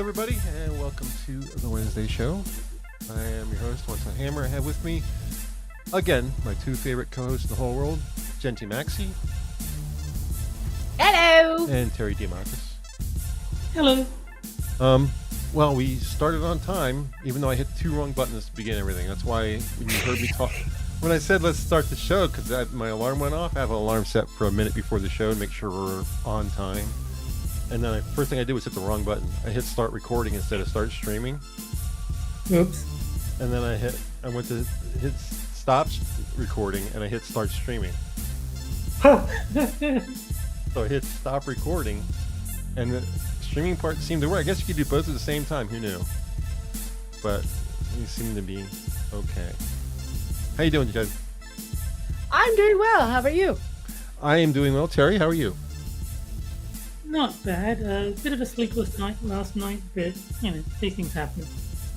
everybody, and welcome to the Wednesday show. I am your host, TUES. I have with me, again, my two favorite co-hosts in the whole world, Genty Maxi. Hello! And Terry DeMarcus. Hello. Well, we started on time, even though I hit two wrong buttons to begin everything. That's why when you heard me talk, when I said let's start the show, because my alarm went off, I have an alarm set for a minute before the show to make sure we're on time. And then first thing I did was hit the wrong button. I hit start recording instead of start streaming. Oops. And then I went to hit stop recording and I hit start streaming. So I hit stop recording and the streaming part seemed to work. I guess you could do both at the same time. Who knew? But you seem to be okay. How you doing, Jen? I'm doing well. How about you? I am doing well. Terry, how are you? Not bad. A bit of a sleepless night last night, but, you know, these things happen.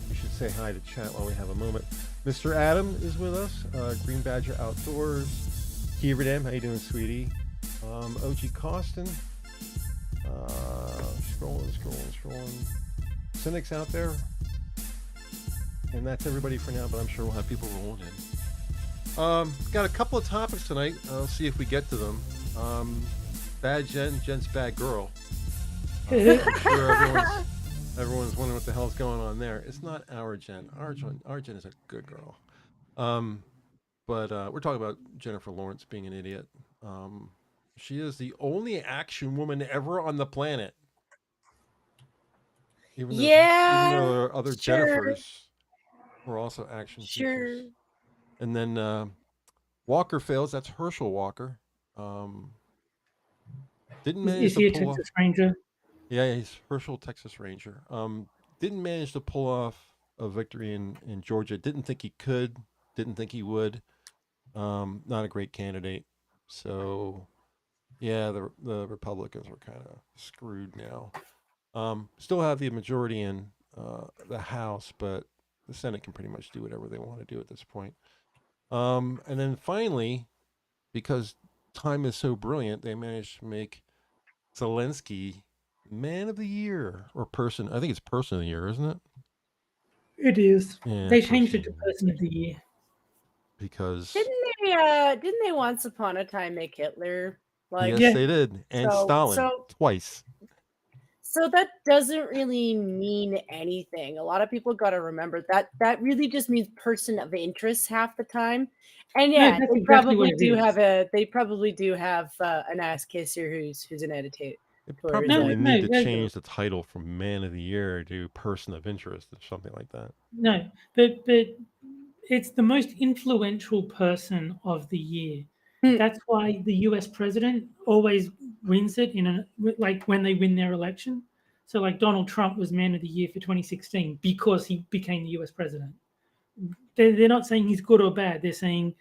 We should say hi to chat while we have a moment. Mr. Adam is with us. Green Badger Outdoors. Kieverdam, how you doing, sweetie? OG Costin. Scrolling. Cynics out there. And that's everybody for now, but I'm sure we'll have people rolling in. Got a couple of topics tonight. I'll see if we get to them. Bad Jen, Jen's bad girl. I'm sure everyone's wondering what the hell's going on there. It's not our Jen. Our Jen is a good girl. But we're talking about Jennifer Lawrence being an idiot. She is the only action woman ever on the planet. Even though there are other Jennifers who are also action features. And then Walker fails. That's Herschel Walker. Didn't manage Is he to a pull off. Texas Ranger? Yeah, he's Herschel, Texas Ranger. Didn't manage to pull off a victory in Georgia. Didn't think he could. Didn't think he would. Not a great candidate. So, yeah, the Republicans were kind of screwed now. Still have the majority in the House, but the Senate can pretty much do whatever they want to do at this point. And then finally, because time is so brilliant, they managed to make Zelensky Man of the Year or person. I think it's Person of the Year, isn't it? It is. Yeah, they changed it to Person of the Year. Because didn't they once upon a time make Hitler? Yes, they did, and Stalin twice. So that doesn't really mean anything. A lot of people got to remember that really just means person of interest half the time. And yeah, No, they probably do have an ass kisser who's an editor. They probably need to change the title from Man of the Year to Person of Interest or something like that. No, but it's the most influential person of the year. That's why the U.S. president always wins it like when they win their election. So like Donald Trump was Man of the Year for 2016 because he became the U.S. president. They're not saying he's good or bad. They're saying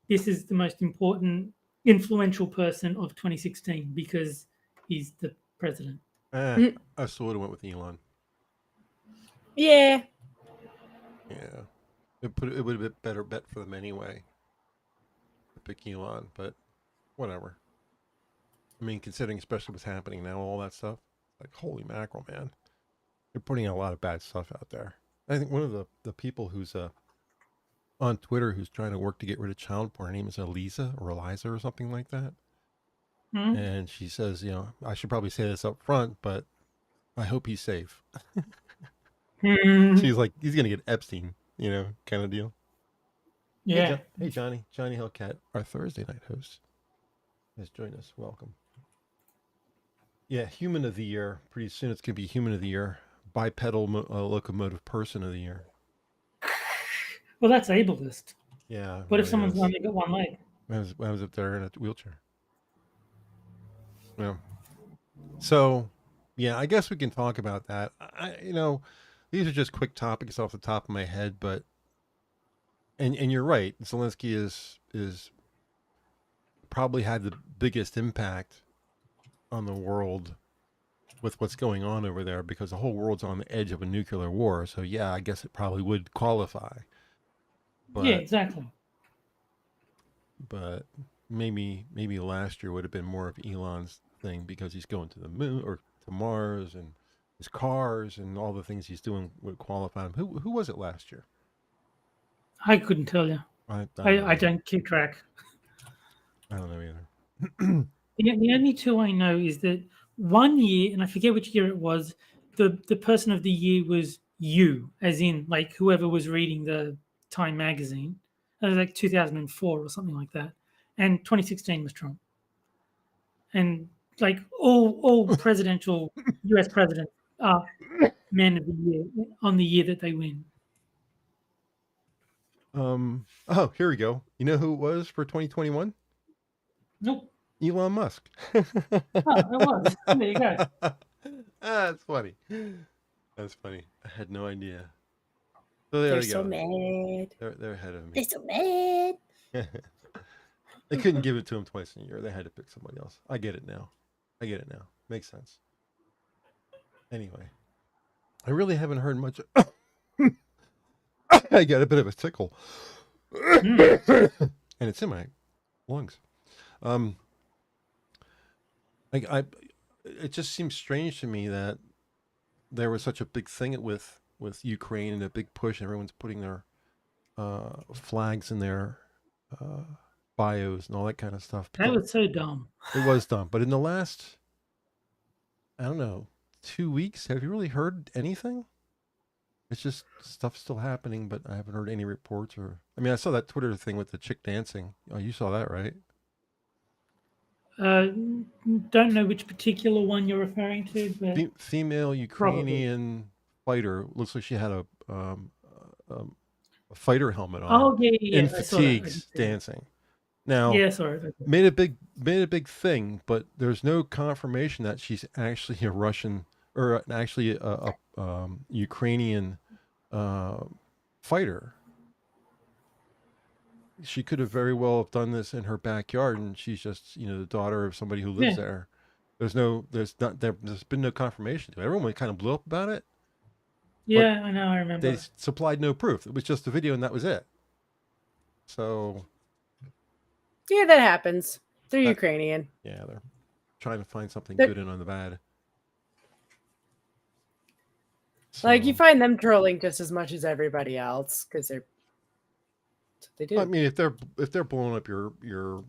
this is the most important, influential person of 2016 because he's the president. I still would have went with Elon. Yeah. It would have been a better bet for them anyway. Pick Elon, but whatever. I mean, considering especially what's happening now, all that stuff, like holy mackerel, man. They're putting out a lot of bad stuff out there. I think one of the people who's on Twitter who's trying to work to get rid of child porn, her name is Eliza or something like that. Mm-hmm. And she says, you know, I should probably say this up front, but I hope he's safe. She's like, he's gonna get Epstein, you know, kind of deal. Yeah. Hey, Johnny Hellcat, our Thursday night host, has joined us. Welcome. Yeah, Human of the Year. Pretty soon it's gonna be Human of the Year. Bipedal locomotive Person of the Year. Well, that's ableist. Yeah. What if someone's only got one leg? I was up there in a wheelchair. Yeah. So, yeah, I guess we can talk about that. These are just quick topics off the top of my head, but and you're right. Zelensky is probably had the biggest impact on the world with what's going on over there because the whole world's on the edge of a nuclear war. So yeah, I guess it probably would qualify. But, yeah, exactly. But maybe last year would have been more of Elon's thing because he's going to the moon or to Mars and his cars and all the things he's doing would qualify him. Who was it last year? I couldn't tell you. I don't know. I don't keep track. I don't know either. The only two I know is that one year, and I forget which year it was, the person of the year was you, as in like whoever was reading the Time magazine. It was like 2004 or something like that. And 2016 was Trump. And like all presidential US presidents are men of the year on the year that they win. Oh, here we go. You know who it was for 2021? Nope. Elon Musk. Oh, it was. There you go. That's funny. That's funny. I had no idea. So there They're you so go. mad. They're ahead of me. They're so mad. They couldn't give it to him twice in a year. They had to pick somebody else. I get it now. Makes sense. Anyway, I really haven't heard much. I got a bit of a tickle, and it's in my lungs. It just seems strange to me that there was such a big thing with Ukraine and a big push. Everyone's putting their flags in their bios and all that kind of stuff. That was so dumb. It was dumb. But in the last, I don't know, 2 weeks, have you really heard anything? It's just stuff still happening, but I haven't heard any reports or. I mean, I saw that Twitter thing with the chick dancing. Oh, you saw that, right? Don't know which particular one you're referring to, but Female Ukrainian fighter. Looks like she had a fighter helmet on. oh yeah, in I saw that. fatigues dancing. Now, Yeah, sorry. made a big thing, but there's no confirmation that she's actually a Russian or actually a Ukrainian fighter. She could have very well have done this in her backyard, and she's just the daughter of somebody who lives Yeah. there. There's been no confirmation. Everyone kind of blew up about it. Yeah, I know. I remember. They supplied no proof. It was just a video, and that was it. So Yeah, that happens. They're Ukrainian. yeah, they're trying to find something good in on the bad. Like you So, find them trolling just as much as everybody else because that's what they do. I mean, if they're blowing up your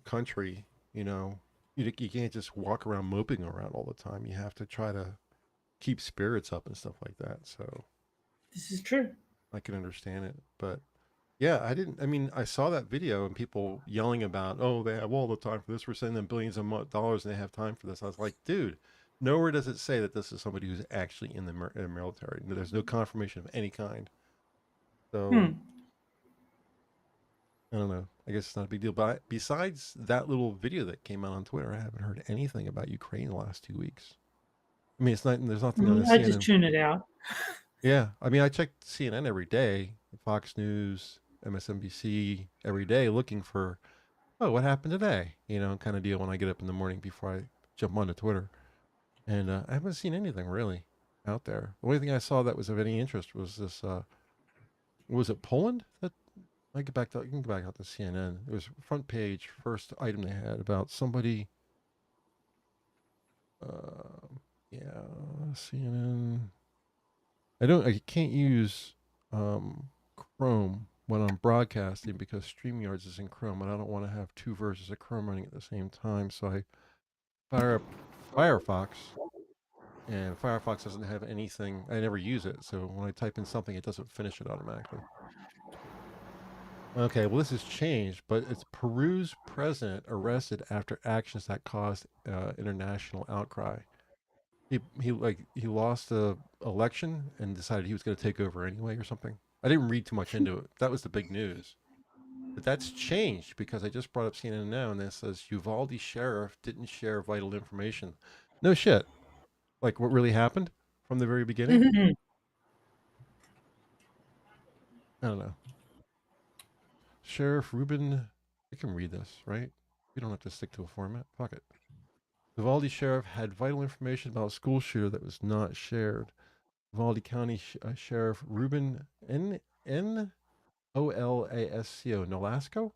country, you can't just walk around moping around all the time. You have to try to keep spirits up and stuff like that. So This is true. I can understand it, but yeah, I mean, I saw that video and people yelling about, oh, they have all the time for this. We're sending them billions of dollars and they have time for this. I was like, dude, nowhere does it say that this is somebody who's actually in the military. There's no confirmation of any kind. So I don't know. I guess it's not a big deal. But besides that little video that came out on Twitter, I haven't heard anything about Ukraine the last 2 weeks. I mean, there's nothing on the I CNN. just tune it out. Yeah, I mean, I check CNN every day, Fox News, MSNBC every day, looking for, oh, what happened today? Kind of deal when I get up in the morning before I jump onto Twitter. And I haven't seen anything really out there. The only thing I saw that was of any interest was this. Was it Poland? That I get back to. You can go back out to CNN. It was front page, first item they had about somebody. Yeah, CNN. I can't use Chrome when I'm broadcasting because StreamYards is in Chrome, and I don't want to have two versions of Chrome running at the same time. So I fire up Firefox, and Firefox doesn't have anything. I never use it, so when I type in something, it doesn't finish it automatically. Okay, well, this has changed, but it's Peru's president arrested after actions that caused international outcry. He lost the election and decided he was going to take over anyway or something. I didn't read too much into it. That was the big news. But that's changed because I just brought up CNN now, and it says Uvalde sheriff didn't share vital information. No shit. Like what really happened from the very beginning? Mhm. I don't know. Sheriff Ruben, I can read this, right? We don't have to stick to a format. Fuck it. Uvalde sheriff had vital information about a school shooter that was not shared. Uvalde County Sheriff Ruben Nolasco. Nolasco?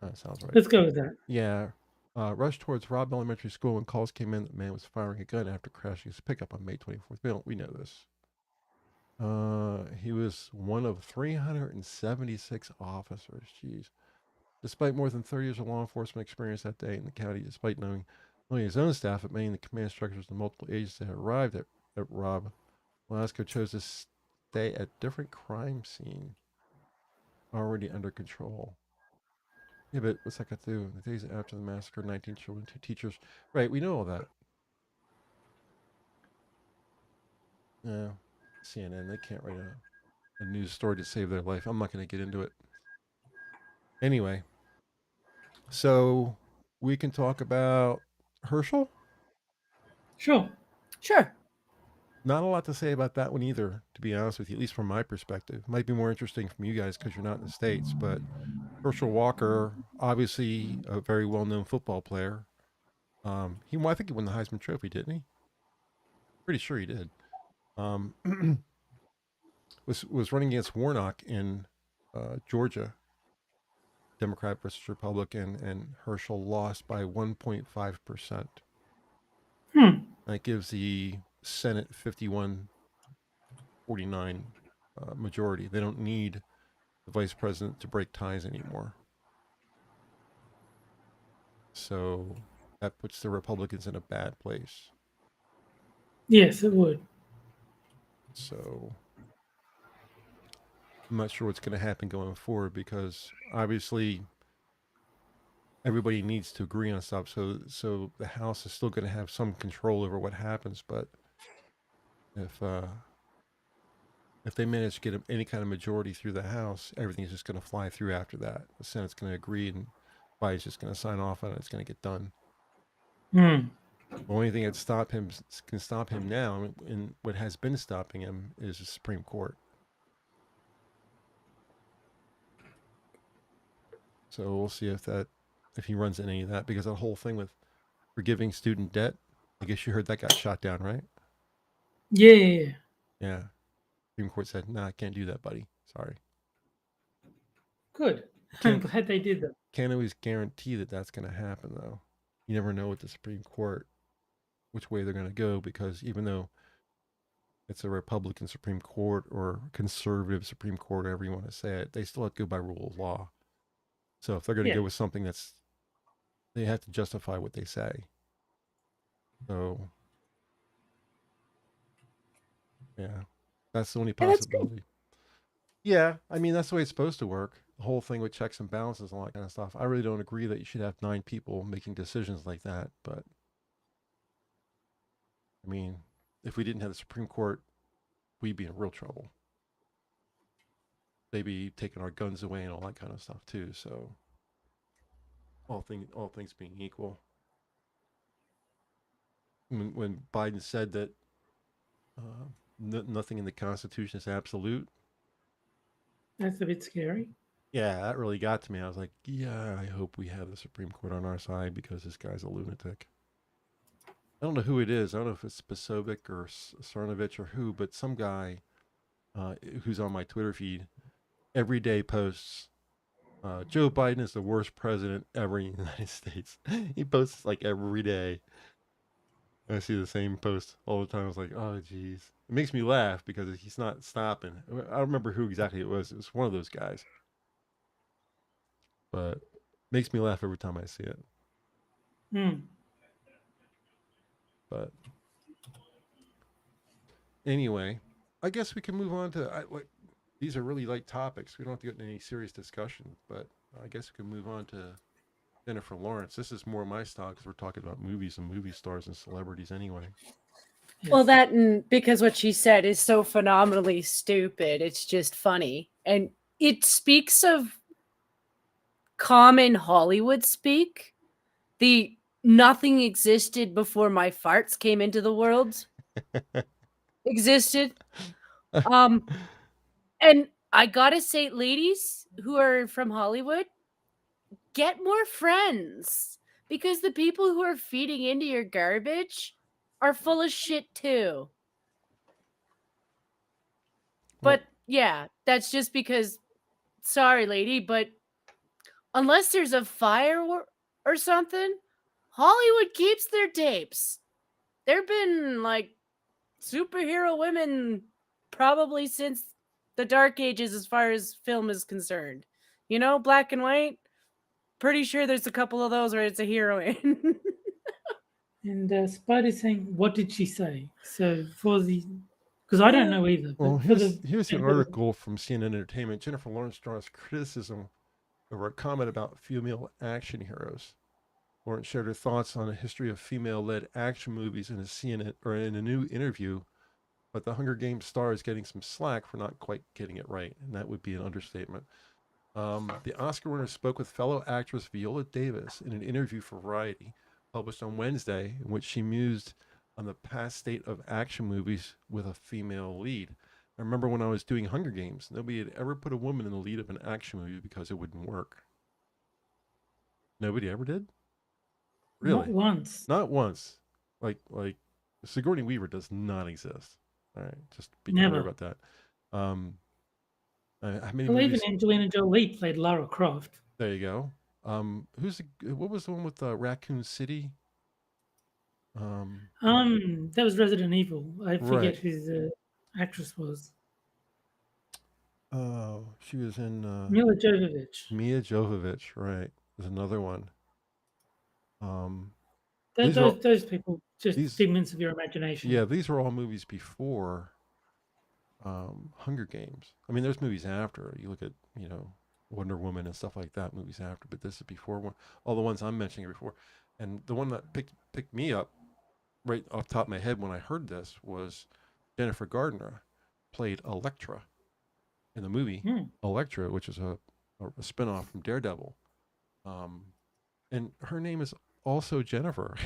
That sounds right. Let's go with that. Yeah. rushed towards Robb Elementary School when calls came in that the man was firing a gun after crashing his pickup on May 24th. We know this. He was one of 376 officers. Jeez. Despite more than 30 years of law enforcement experience that day in the county, despite knowing only his own staff, but many in the command structures and multiple agents that had arrived at Robb, Velasco chose to stay at different crime scene already under control. Yeah, but what's that got to do? The days after the massacre, 19 children, 2 teachers. Right, we know all that. Yeah, CNN, they can't write a news story to save their life. I'm not going to get into it. Anyway, so we can talk about Herschel. Sure. Sure. Not a lot to say about that one either, to be honest with you, at least from my perspective. Might be more interesting from you guys because you're not in the States, but Herschel Walker, obviously a very well-known football player. I think he won the Heisman Trophy, didn't he? Pretty sure he did. Was running against Warnock in Georgia, Democrat versus Republican, and Herschel lost by 1.5%. That gives the Senate 51-49 majority. They don't need the vice president to break ties anymore. So that puts the Republicans in a bad place. Yes, it would. So I'm not sure what's going to happen going forward because obviously everybody needs to agree on stuff. So the House is still going to have some control over what happens. But if they manage to get any kind of majority through the House, everything's just going to fly through after that. The Senate's going to agree, and Biden's just going to sign off on it. It's going to get done. The only thing that can stop him now, and what has been stopping him, is the Supreme Court. So we'll see if he runs into any of that, because that whole thing with forgiving student debt, I guess you heard that got shot down, right? Yeah. Yeah. Supreme Court said, "Nah, I can't do that, buddy. Sorry." Good. I'm glad they did that. Can't always guarantee that that's going to happen, though. You never know with the Supreme Court which way they're going to go, because even though it's a Republican Supreme Court or conservative Supreme Court, however you want to say it, they still have to go by rule of law. So if they're going to go with something they have to justify what they say. So, yeah, that's the only possibility. Yeah, I mean, that's the way it's supposed to work. The whole thing with checks and balances and all that kind of stuff. I really don't agree that you should have 9 people making decisions like that. But, I mean, if we didn't have the Supreme Court, we'd be in real trouble. They'd be taking our guns away and all that kind of stuff, too. So, all things being equal. When Biden said that nothing in the Constitution is absolute. That's a bit scary. Yeah, that really got to me. I was like, yeah, I hope we have the Supreme Court on our side, because this guy's a lunatic. I don't know who it is. I don't know if it's Spasovic or Cernovich or who, but some guy who's on my Twitter feed every day posts, Joe Biden is the worst president ever in the United States. He posts like every day. I see the same post all the time. I was like, oh, geez. It makes me laugh because he's not stopping. I don't remember who exactly it was. It was one of those guys. But it makes me laugh every time I see it. But anyway, I guess we can move on to... these are really light topics. We don't have to get into any serious discussion. But I guess we can move on to Jennifer Lawrence. This is more my style because we're talking about movies and movie stars and celebrities anyway. Yes. Well, that, and because what she said is so phenomenally stupid, it's just funny. And it speaks of common Hollywood speak. The nothing existed before my farts came into the world existed. And I gotta say, ladies who are from Hollywood, get more friends, because the people who are feeding into your garbage are full of shit too. But yeah, that's just because, sorry, lady, but unless there's a fire or something, Hollywood keeps their tapes. There've been like superhero women probably since the Dark Ages as far as film is concerned. You know, black and white. Pretty sure there's a couple of those where it's a heroine. And Spider's saying, what did she say? So for the, because I don't know either. Well, But for the here's the article from CNN Entertainment. Jennifer Lawrence draws criticism over a comment about female action heroes. Lawrence shared her thoughts on a history of female-led action movies in a CNN or in a new interview, but the Hunger Games star is getting some slack for not quite getting it right, and that would be an understatement. The Oscar winner spoke with fellow actress Viola Davis in an interview for Variety, published on Wednesday, in which she mused on the past state of action movies with a female lead. I remember when I was doing Hunger Games, nobody had ever put a woman in the lead of an action movie because it wouldn't work. Nobody ever did? Really? Not once. Not once. Like Sigourney Weaver does not exist. All right, just be Never. clear about that. How many Well, even movies? Angelina Jolie played Lara Croft. There you go. What was the one with Raccoon City? That was Resident Evil. I forget Right. who the actress was. Oh, she was in Mila Jovovich. Mia Jovovich, right? There's another one. Those people, just these- figments of your imagination. Yeah, these were all movies before Hunger Games. I mean, there's movies after. You look at, Wonder Woman and stuff like that, movies after, but this is before one. All the ones I'm mentioning before. And the one that picked me up right off the top of my head when I heard this was Jennifer Gardner played Elektra in the movie Elektra, which is a spinoff from Daredevil. And her name is also Jennifer.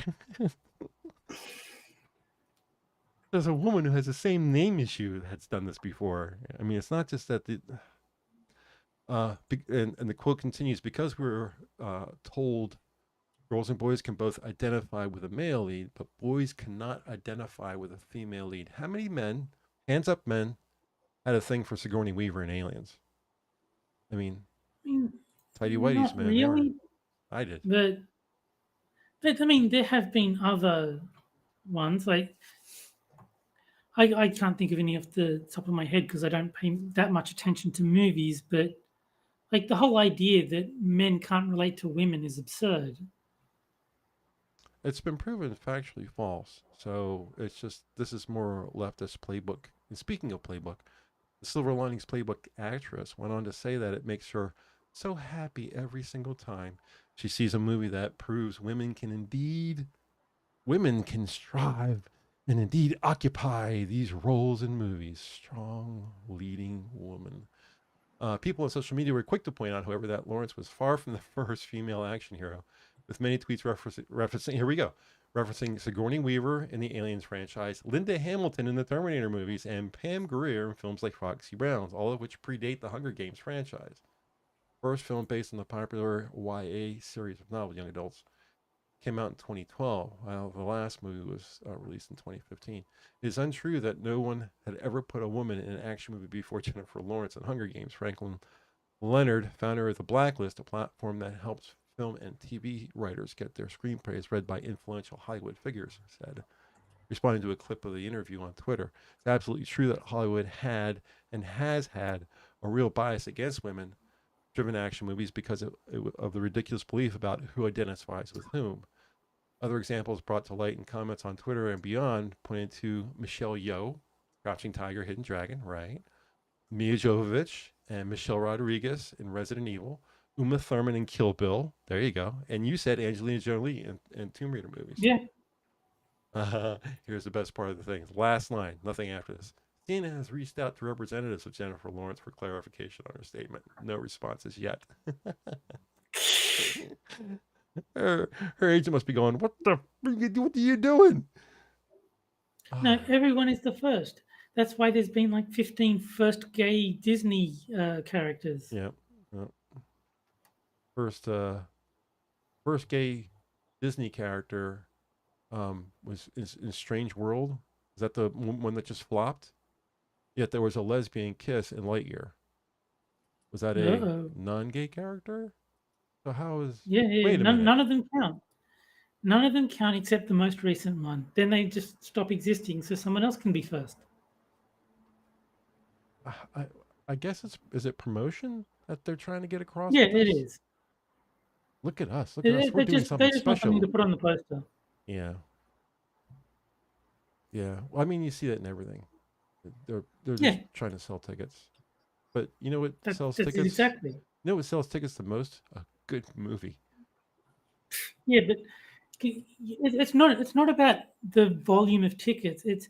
There's a woman who has the same name as you that's done this before. I mean, it's not just that and the quote continues, because we're told girls and boys can both identify with a male lead, but boys cannot identify with a female lead. How many men, hands up men, had a thing for Sigourney Weaver in Aliens? I mean tidy whities, not man. really. I did. But I mean, there have been other ones. Like I can't think of any off the top of my head because I don't pay that much attention to movies. But like the whole idea that men can't relate to women is absurd. It's been proven factually false. So it's just, this is more leftist playbook. And speaking of playbook, the Silver Linings Playbook actress went on to say that it makes her so happy every single time she sees a movie that proves women can strive and indeed occupy these roles in movies. Strong leading woman. People on social media were quick to point out, however, that Lawrence was far from the first female action hero, with many tweets referencing, here we go, referencing Sigourney Weaver in the Aliens franchise, Linda Hamilton in the Terminator movies, and Pam Grier in films like Foxy Browns, all of which predate the Hunger Games franchise. First film based on the popular YA series of novels, young adults, came out in 2012, while the last movie was released in 2015. It is untrue that no one had ever put a woman in an action movie before Jennifer Lawrence in Hunger Games. Franklin Leonard, founder of The Blacklist, a platform that helps film and TV writers get their screenplays read by influential Hollywood figures, said, responding to a clip of the interview on Twitter. It's absolutely true that Hollywood had and has had a real bias against women-driven action movies because of the ridiculous belief about who identifies with whom. Other examples brought to light in comments on Twitter and beyond pointed to Michelle Yeoh, Crouching Tiger, Hidden Dragon, right? Mia Jovovich and Michelle Rodriguez in Resident Evil, Uma Thurman in Kill Bill, there you go. And you said Angelina Jolie in Tomb Raider movies. Yeah. Here's the best part of the thing. Last line, nothing after this. CNN has reached out to representatives of Jennifer Lawrence for clarification on her statement. No responses yet. Her agent must be going, what are you doing? No, everyone is the first. That's why there's been like 15 first gay Disney characters. Yeah. First gay Disney character was in Strange World. Is that the one that just flopped? Yet there was a lesbian kiss in Lightyear. Was that a non-gay character? So how is... Yeah, Wait a minute. none of them count. None of them count except the most recent one. Then they just stop existing, so someone else can be first. I guess is it promotion that they're trying to get across? Yeah, with this? it is. Look at us. Look at us. We're doing They something just want special. something to put on the poster. Yeah. Yeah. Well, I mean, you see that in everything. They're just trying to sell tickets. But you know what sells tickets? Exactly. You know what sells tickets the most? A good movie. Yeah, but it's not about the volume of tickets. It's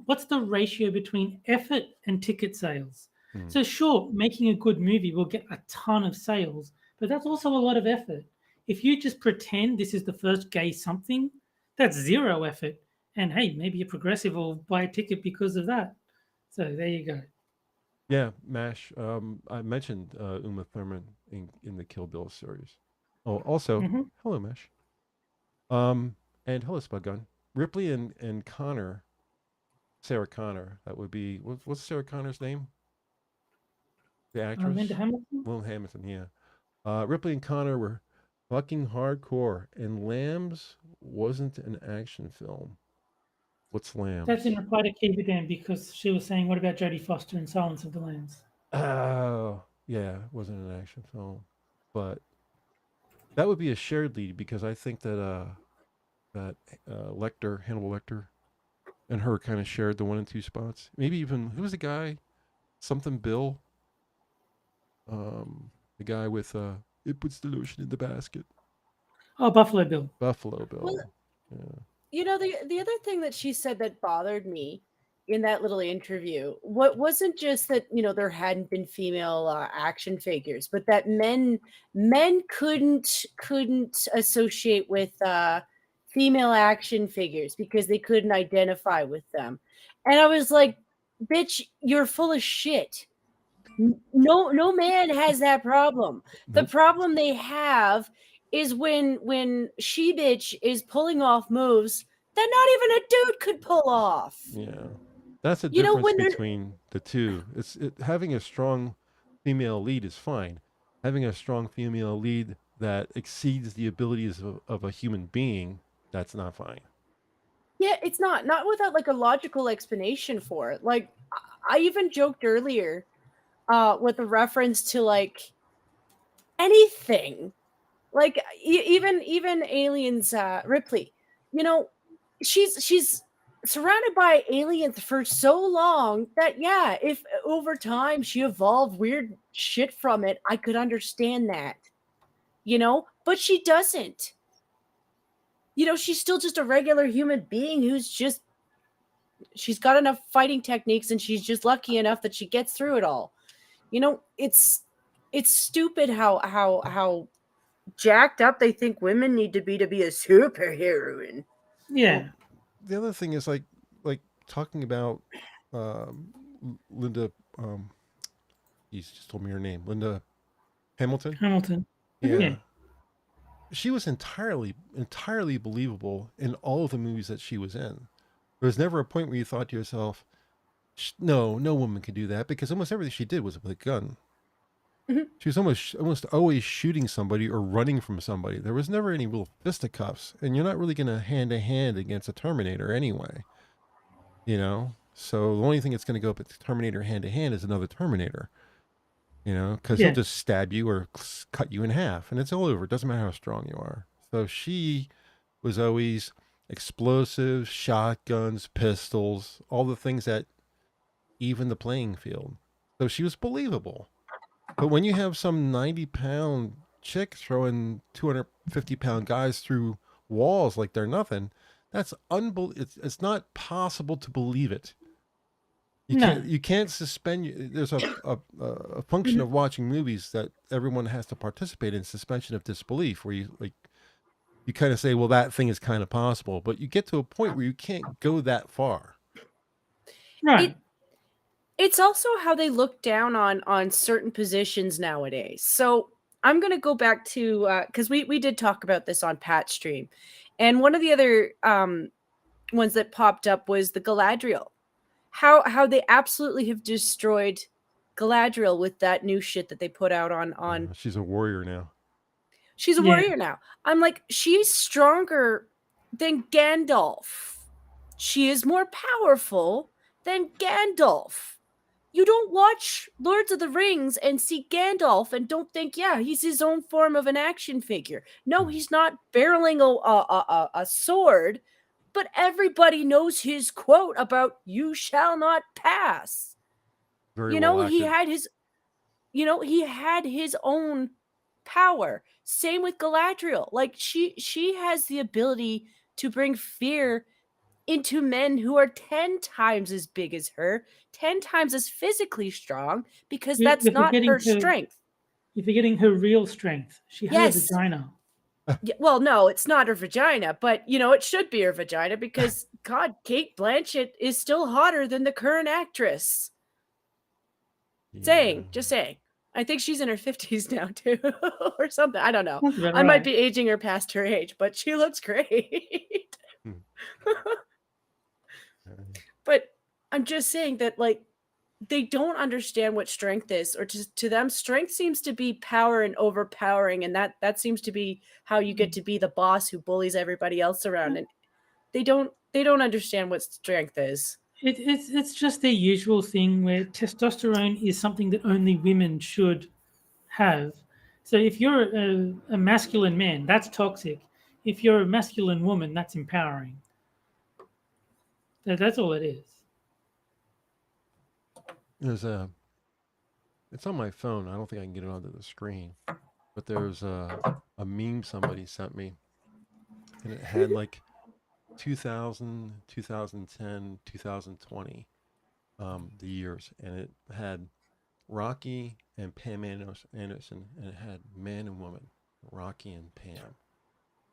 what's the ratio between effort and ticket sales. So sure, making a good movie will get a ton of sales, but that's also a lot of effort. If you just pretend this is the first gay something, that's zero effort. And hey, maybe a progressive will buy a ticket because of that. So there you go. Yeah, MASH. I mentioned Uma Thurman in the Kill Bill series. Oh, also, hello, MASH. And hello, Spud Gun. Ripley and Connor, Sarah Connor. That would be what's Sarah Connor's name? The actress. Linda Hamilton. Linda Hamilton. Yeah. Ripley and Connor were fucking hardcore, and Lambs wasn't an action film. What's Lambs? That's in reply to Kiva Dan because she was saying, "What about Jodie Foster in Silence of the Lambs?" Oh, yeah, it wasn't an action film, but that would be a shared lead because I think that Lecter, Hannibal Lecter, and her kind of shared the 1 and 2 spots. Maybe even who was the guy? Something Bill. The guy with it puts the lotion in the basket. Oh, Buffalo Bill. Buffalo Bill. Well, yeah. You know, the other thing that she said that bothered me in that little interview, what wasn't just that, you know, there hadn't been female action figures, but that men couldn't associate with female action figures because they couldn't identify with them. And I was like, bitch, you're full of shit. No man has that problem. The problem they have is when she bitch is pulling off moves that not even a dude could pull off. Yeah. That's the You know, difference when between the two. Having a strong female lead is fine. Having a strong female lead that exceeds the abilities of a human being, that's not fine. Yeah, it's not without like a logical explanation for it. Like I even joked earlier with a reference to like anything. Like even Aliens Ripley. You know, she's surrounded by aliens for so long that yeah, if over time she evolved weird shit from it, I could understand that. You know, but she doesn't. You know, she's still just a regular human being who's just she's got enough fighting techniques and she's just lucky enough that she gets through it all. You know, it's stupid how jacked up they think women need to be a superheroine. Yeah. Well, the other thing is like talking about Linda. You just told me her name, Linda Hamilton. Hamilton. Yeah. She was entirely believable in all of the movies that she was in. There was never a point where you thought to yourself, "No woman could do that," because almost everything she did was with a gun. She was almost always shooting somebody or running from somebody. There was never any real fisticuffs, and you're not really going to hand to hand against a Terminator anyway. You know, so the only thing that's going to go up at the Terminator hand to hand is another Terminator. You know, because he'll just stab you or cut you in half, and it's all over. It doesn't matter how strong you are. So she was always explosives, shotguns, pistols, all the things that even the playing field. So she was believable. But when you have some 90-pound chick throwing 250-pound guys through walls like they're nothing, that's it's not possible to believe it. You can't suspend. There's a function of watching movies that everyone has to participate in, suspension of disbelief, where you kind of say, well, that thing is kind of possible, but you get to a point where you can't go that far. Right. It's also how they look down on certain positions nowadays. So I'm going to go back to because we did talk about this on Pat's stream, and one of the other ones that popped up was the Galadriel. How they absolutely have destroyed Galadriel with that new shit that they put out on. She's a warrior now. She's a warrior now. I'm like, she's stronger than Gandalf. She is more powerful than Gandalf. You don't watch Lords of the Rings and see Gandalf and don't think, yeah, he's his own form of an action figure. No, he's not barreling a sword, but everybody knows his quote about "you shall not pass." Very well he acted. had his, he had his own power. Same with Galadriel. Like she has the ability to bring fear into men who are 10 times as big as her, 10 times as physically strong, because that's not her strength. You're forgetting her real strength. She has a vagina. Yeah, well, no, it's not her vagina, but it should be her vagina because God, Kate Blanchett is still hotter than the current actress. Yeah. Just saying. I think she's in her 50s now too, or something. I don't know. I Right. might be aging her past her age, but she looks great. But I'm just saying that, like, they don't understand what strength is, or to them, strength seems to be power and overpowering, and that seems to be how you get to be the boss who bullies everybody else around. And they don't understand what strength is. It's just their usual thing where testosterone is something that only women should have. So if you're a masculine man, that's toxic. If you're a masculine woman, that's empowering. That's all it is. There's it's on my phone. I don't think I can get it onto the screen, but there's a meme somebody sent me, and it had like 2000, 2010, 2020, the years, and it had Rocky and Pam Anderson, and it had man and woman, Rocky and Pam.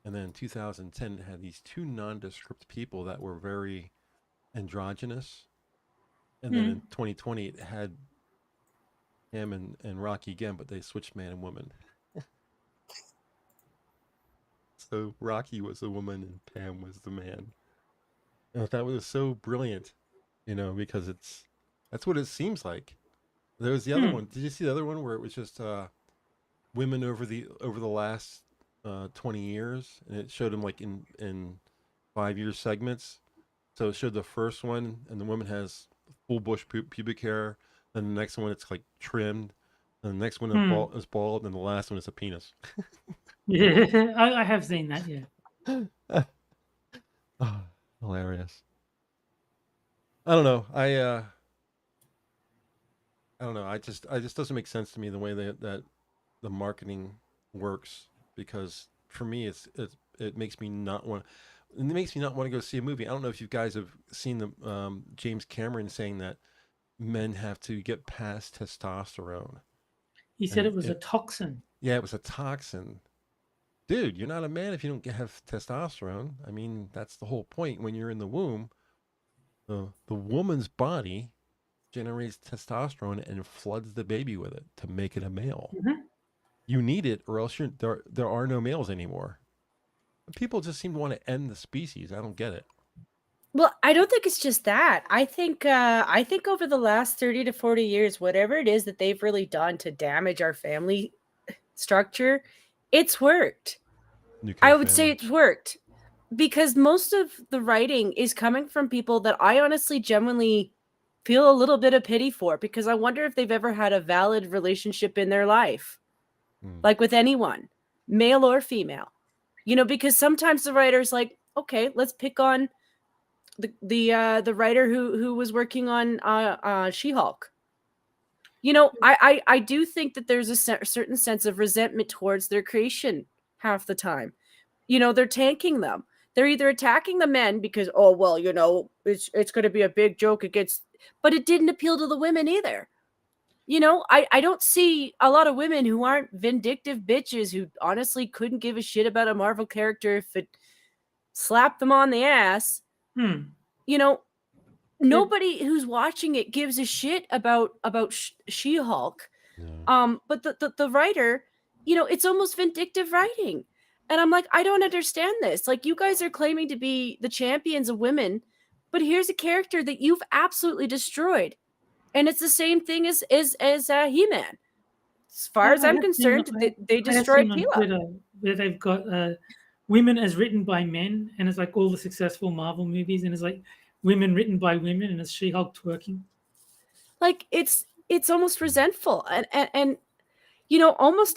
And then in 2010, it had these two nondescript people that were very androgynous. And then in 2020, it had Pam and Rocky again, but they switched man and woman. So Rocky was the woman and Pam was the man. And I thought it was so brilliant, because that's what it seems like. There was the other one. Did you see the other one where it was just women over the last 20 years, and it showed them like in 5-year segments. So it showed the first one, and the woman has full bush pubic hair. Then the next one, it's like trimmed. And the next one is bald, and the last one is a penis. Yeah, I have seen that. Yeah. Oh, hilarious. I don't know. I don't know. I just doesn't make sense to me the way that the marketing works, because for me it makes me not want. It makes me not want to go see a movie. I don't know if you guys have seen the James Cameron saying that men have to get past testosterone. He said it was a toxin. Yeah, it was a toxin. Dude, you're not a man if you don't have testosterone. I mean, that's the whole point. When you're in the womb, the woman's body generates testosterone and floods the baby with it to make it a male. Mm-hmm. You need it, or else there are no males anymore. People just seem to want to end the species. I don't get it. Well, I don't think it's just that. I think over the last 30 to 40 years, whatever it is that they've really done to damage our family structure, it's worked. I would say it's worked, because most of the writing is coming from people that I honestly genuinely feel a little bit of pity for, because I wonder if they've ever had a valid relationship in their life, like with anyone, male or female. Because sometimes the writer's like, okay, let's pick on the writer who was working on She-Hulk. I do think that there's a certain sense of resentment towards their creation half the time. They're tanking them. They're either attacking the men because, oh, well, it's going to be a big joke against, but it didn't appeal to the women either. I don't see a lot of women who aren't vindictive bitches who honestly couldn't give a shit about a Marvel character if it slapped them on the ass. Nobody who's watching it gives a shit about She-Hulk. No. But the writer, it's almost vindictive writing. And I'm like, I don't understand this. Like, you guys are claiming to be the champions of women, but here's a character that you've absolutely destroyed. And it's the same thing as He-Man. As far as I'm concerned, they destroyed Tila. where they've got women as written by men, and it's like all the successful Marvel movies, and it's like women written by women, and it's She-Hulk twerking. Like it's almost resentful, and you know,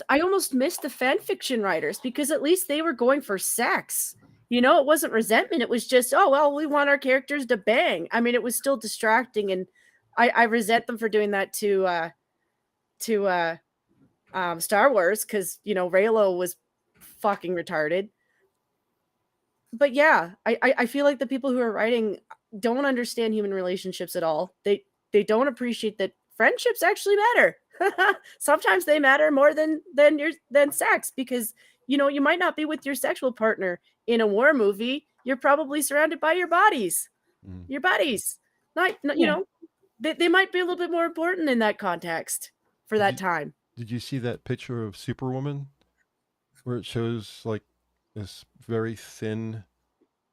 I almost missed the fan fiction writers because at least they were going for sex. You know, it wasn't resentment. It was just, oh well, we want our characters to bang. I mean, it was still distracting, and I resent them for doing that to Star Wars because you know Reylo was fucking retarded. But yeah, I feel like the people who are writing don't understand human relationships at all. They don't appreciate that friendships actually matter. Sometimes they matter more than sex because you know you might not be with your sexual partner in a war movie. You're probably surrounded by your buddies. Your buddies. Not you know, they might be a little bit more important in that context for that time. Did you see that picture of Superwoman where it shows like this very thin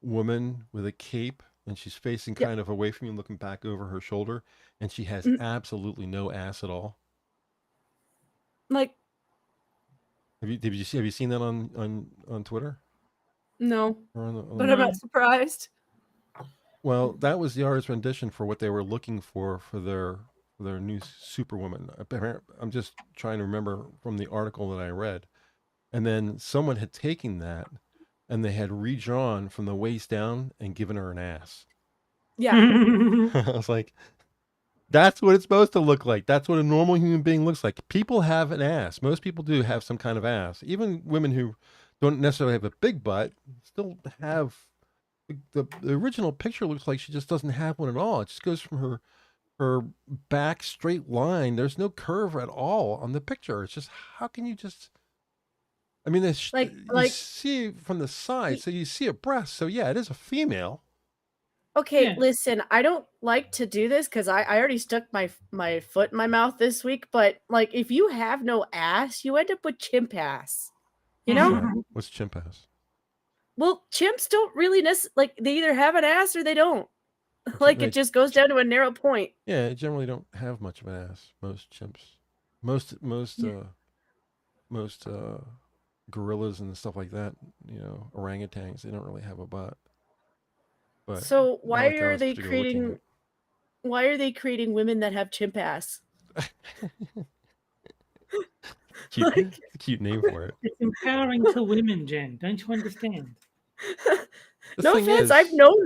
woman with a cape and she's facing kind of away from you, looking back over her shoulder, and she has absolutely no ass at all? Like, have you seen that on Twitter? No, on but I'm not surprised. Well, that was the artist's rendition for what they were looking for their new Superwoman. I'm just trying to remember from the article that I read. And then someone had taken that and they had redrawn from the waist down and given her an ass. Yeah. I was like, that's what it's supposed to look like. That's what a normal human being looks like. People have an ass. Most people do have some kind of ass. Even women who don't necessarily have a big butt still have the original picture looks like she just doesn't have one at all. It just goes from her back straight line. There's no curve at all on the picture. It's just, how can you just, I mean, you see from the side, so you see a breast. So yeah, it is a female. Okay, listen, I don't like to do this because I already stuck my foot in my mouth this week, but like if you have no ass, you end up with chimp ass. You know? What's chimp ass? Well, chimps don't really like they either have an ass or they don't. Like it just goes down to a narrow point. Yeah, generally don't have much of an ass. Most chimps. Most gorillas and stuff like that, you know, orangutans, they don't really have a butt. But so why are they creating women that have chimp ass? Cute name for it. It's empowering to women, Jen. Don't you understand? No offense, I've known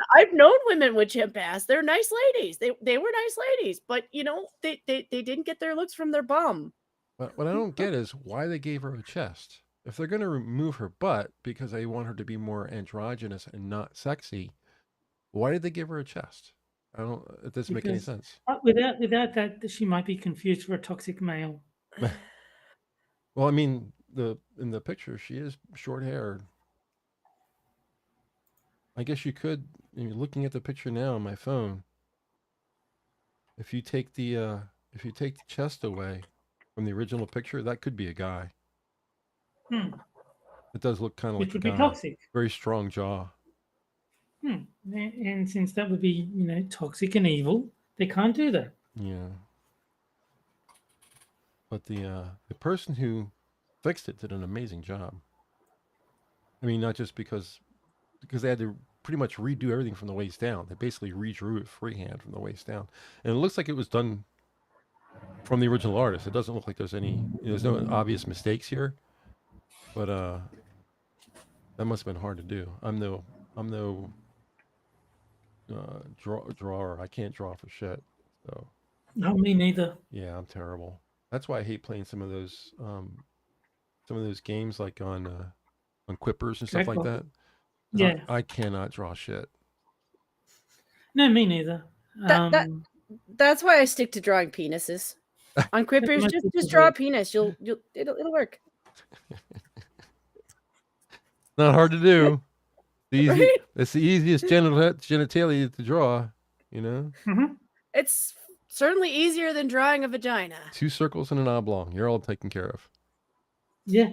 women with chimp ass. They're nice ladies. They were nice ladies, but you know, they didn't get their looks from their bum. But what I don't get is why they gave her a chest. If they're going to remove her butt because they want her to be more androgynous and not sexy, why did they give her a chest? It doesn't make any sense. Without that, she might be confused for a toxic male. Well, I mean, in the picture, she is short-haired. I guess you could, looking at the picture now on my phone, if you take the chest away from the original picture, that could be a guy. It does look kind of like a guy. Be toxic. Very strong jaw. And since that would be, toxic and evil, they can't do that. Yeah. But the person who fixed it did an amazing job. I mean, not just because they had to pretty much redo everything from the waist down. They basically redrew it freehand from the waist down. And it looks like it was done from the original artist. It doesn't look like there's no obvious mistakes here. But that must have been hard to do. I'm no drawer. I can't draw for shit. So. No, me neither. Yeah, I'm terrible. That's why I hate playing some of those games like on Quippers and stuff like that. Yeah, I cannot draw shit. No, me neither. That's why I stick to drawing penises. On Quippers, just draw a penis. It'll work. Not hard to do. It's the easiest genitalia to draw. It's certainly easier than drawing a vagina. 2 circles and an oblong. You're all taken care of. Yeah.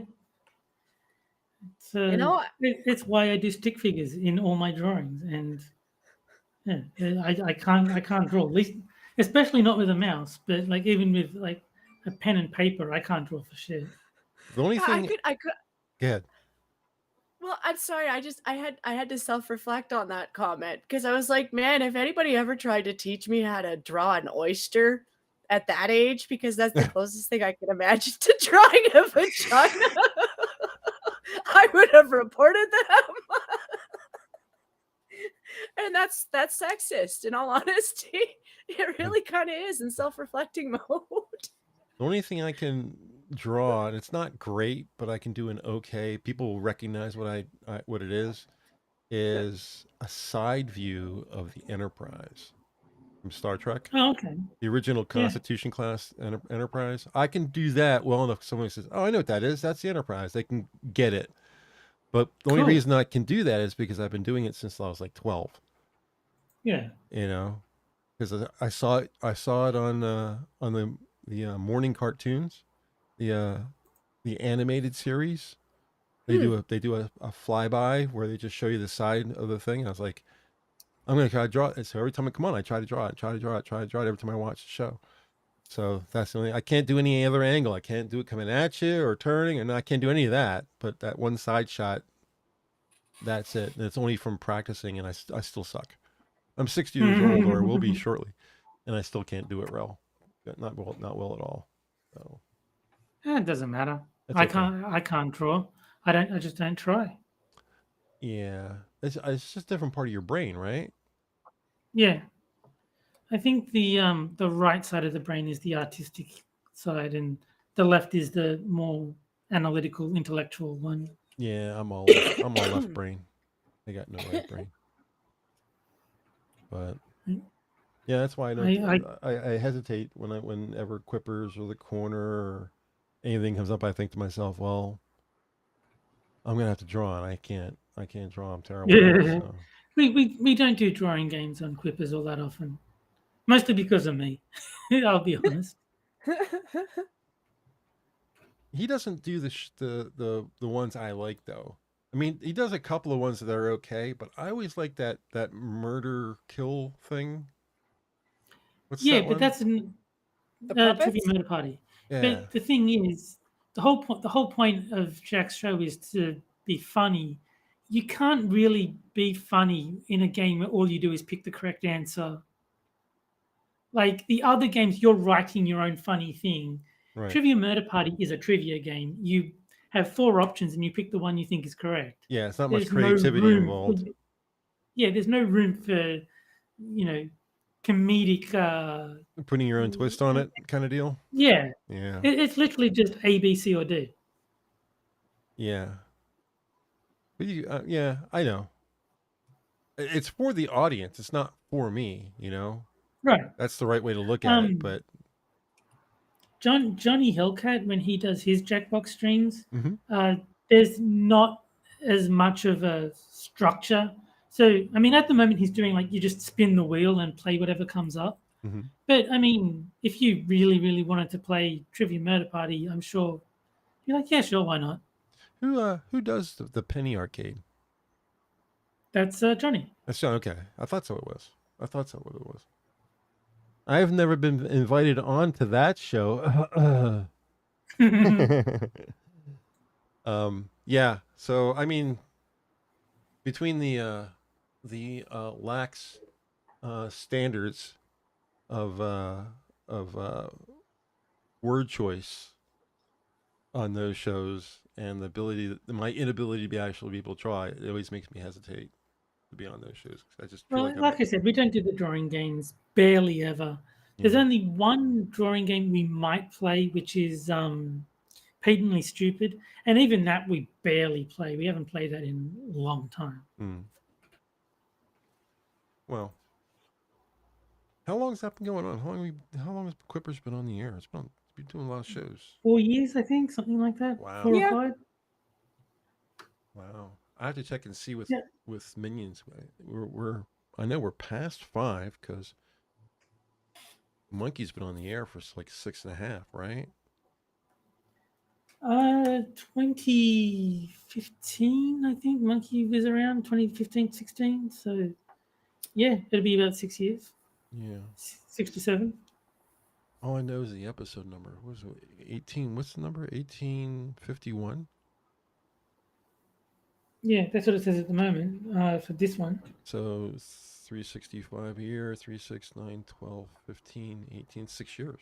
It's why I do stick figures in all my drawings, and I can't draw, at least, especially not with a mouse. But like even with like a pen and paper, I can't draw for shit. The only thing I could. Go ahead. Well, I'm sorry. I had to self-reflect on that comment because I was like, man, if anybody ever tried to teach me how to draw an oyster at that age, because that's the closest thing I can imagine to drawing a vagina, I would have reported them. And that's sexist, in all honesty. It really kind of is in self-reflecting mode. The only thing I can draw, and it's not great, but I can do an okay. People will recognize what it is a side view of the Enterprise from Star Trek, Oh, okay. the original Yeah. Constitution class Enterprise. I can do that well enough. Somebody says, "Oh, I know what that is. That's the Enterprise." They can get it. But the only Cool. reason I can do that is because I've been doing it since I was like 12. Yeah. You know, because I saw it. I saw it on the morning cartoons, the animated series. They do a flyby where they just show you the side of the thing. And I was like, I'm gonna try to draw it. So every time I come on, I try to draw it, try to draw it, try to draw it every time I watch the show. So that's the only. I can't do any other angle. I can't do it coming at you or turning, and I can't do any of that. But that one side shot, that's it. And it's only from practicing, and I still suck. I'm 60 years old, or will be shortly, and I still can't do it well. Not well at all. So It doesn't matter. that's I okay. can't draw. I just don't try. Yeah, it's just a different part of your brain, right? Yeah. I think the right side of the brain is the artistic side, and the left is the more analytical, intellectual one. Yeah, I'm all left brain. I got no right brain. But yeah, that's why I don't. I hesitate whenever quippers or the corner or anything comes up. I think to myself, well, I'm gonna have to draw, and I can't. I can't draw. I'm terrible at it. Yeah. So We don't do drawing games on Quippers all that often, mostly because of me. I'll be honest. he doesn't do the ones I like though. I mean, he does a couple of ones that are okay, but I always like that murder kill thing. What's Yeah, that but one? that's The Trivia puppets? Murder Party. Yeah, But the thing is, the whole point of Jack's show is to be funny. You can't really be funny in a game where all you do is pick the correct answer. Like the other games, you're writing your own funny thing. right. Trivia Murder Party is a trivia game. You have 4 options and you pick the one you think is correct. Yeah, it's not much There's no creativity room. involved. There's no room for, comedic. Putting your own twist on it, kind of deal. Yeah, Yeah, it's literally just A, B, C, or D. yeah. But yeah, I know. It's for the audience. It's not for me. Right. That's the right way to look at it. Um, But Johnny Hellcat, when he does his Jackbox streams, mhm. there's not as much of a structure. So, I mean, at the moment, he's doing like you just spin the wheel and play whatever comes up. Mm-hmm. But I mean, if you really, really wanted to play Trivia Murder Party, I'm sure you're like, yeah, sure, why not? Who does the penny arcade? That's Johnny. That's John. Okay, I thought so. It was. I thought so. What it was. I have never been invited on to that show. Yeah. So I mean, between the lax standards of word choice on those shows and the ability, my inability to actually be able to try, it always makes me hesitate to be on those shows. I just feel Well, like like I said, we don't do the drawing games barely ever. There's yeah. only one drawing game we might play, which is Patently Stupid, and even that we barely play. We haven't played that in a long time. Well, how long has that been going on? How long has Quippers been on the air? It's been doing a lot of shows. 4 years, I think, something like that. Wow. 4 Yeah. or 5. Wow. I have to check and see with Yeah. with Minions. I know we're past 5 because Monkey's been on the air for like 6.5, right? 2015, I think. Monkey was around 2015, 16. So, yeah, it'll be about 6 years. Yeah. 6 to 7. All I know is the episode number. What was it? 18. What's the number? 1851? Yeah, that's what it says at the moment for this one. So 365 a year, 3, 6, 9, 12, 15, 18, 6 years.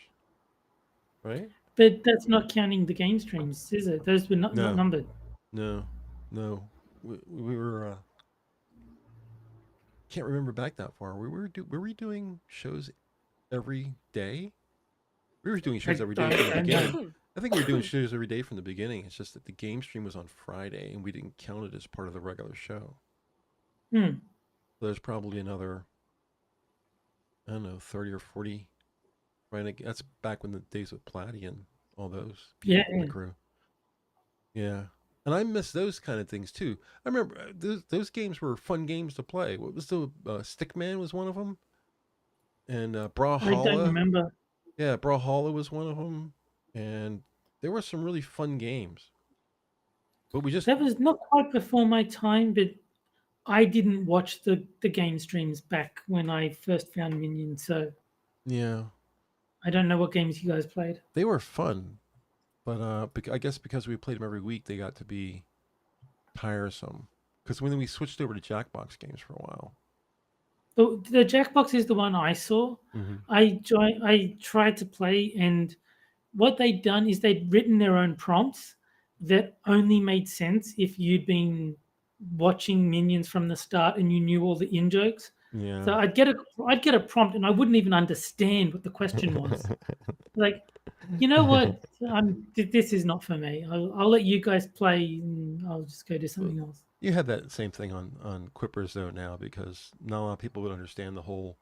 Right? But that's not counting the game streams, is it? Those were not No. numbered. No. We were can't remember back that far. Were we doing shows every day? We were doing shows every day from the don't beginning. know. I think we were doing shows every day from the beginning. It's just that the game stream was on Friday and we didn't count it as part of the regular show. Hmm. So there's probably another, I don't know, 30 or 40. Right? That's back when the days with Platy and all those people in the crew. Yeah. And I miss those kind of things too. I remember those games were fun games to play. What was the Stickman was one of them, and I don't Brawlhalla. remember. Yeah, Brawlhalla was one of them, and there were some really fun games. But That was not quite before my time, but I didn't watch the game streams back when I first found Minions, so yeah, I don't know what games you guys played. they were fun. But I guess because we played them every week, they got to be tiresome. Because when we switched over to Jackbox games for a while. The Jackbox is the one I saw. Mm-hmm. I tried to play, and what they'd done is they'd written their own prompts that only made sense if you'd been watching Minions from the start and you knew all the in jokes. Yeah. So I'd get a prompt and I wouldn't even understand what the question was. Like, you know what? This is not for me. I'll let you guys play and I'll just go do something else. You have that same thing on Quippers though now, because not a lot of people would understand the whole.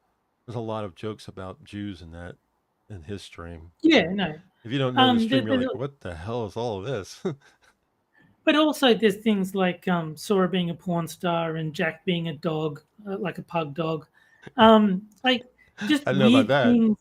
There's a lot of jokes about Jews in his stream. Yeah, no. If you don't know the stream, you're like, what the hell is all of this? But also, there's things like Sora being a porn star and Jack being a dog, like a pug dog. Like just I don't know weird about that. things.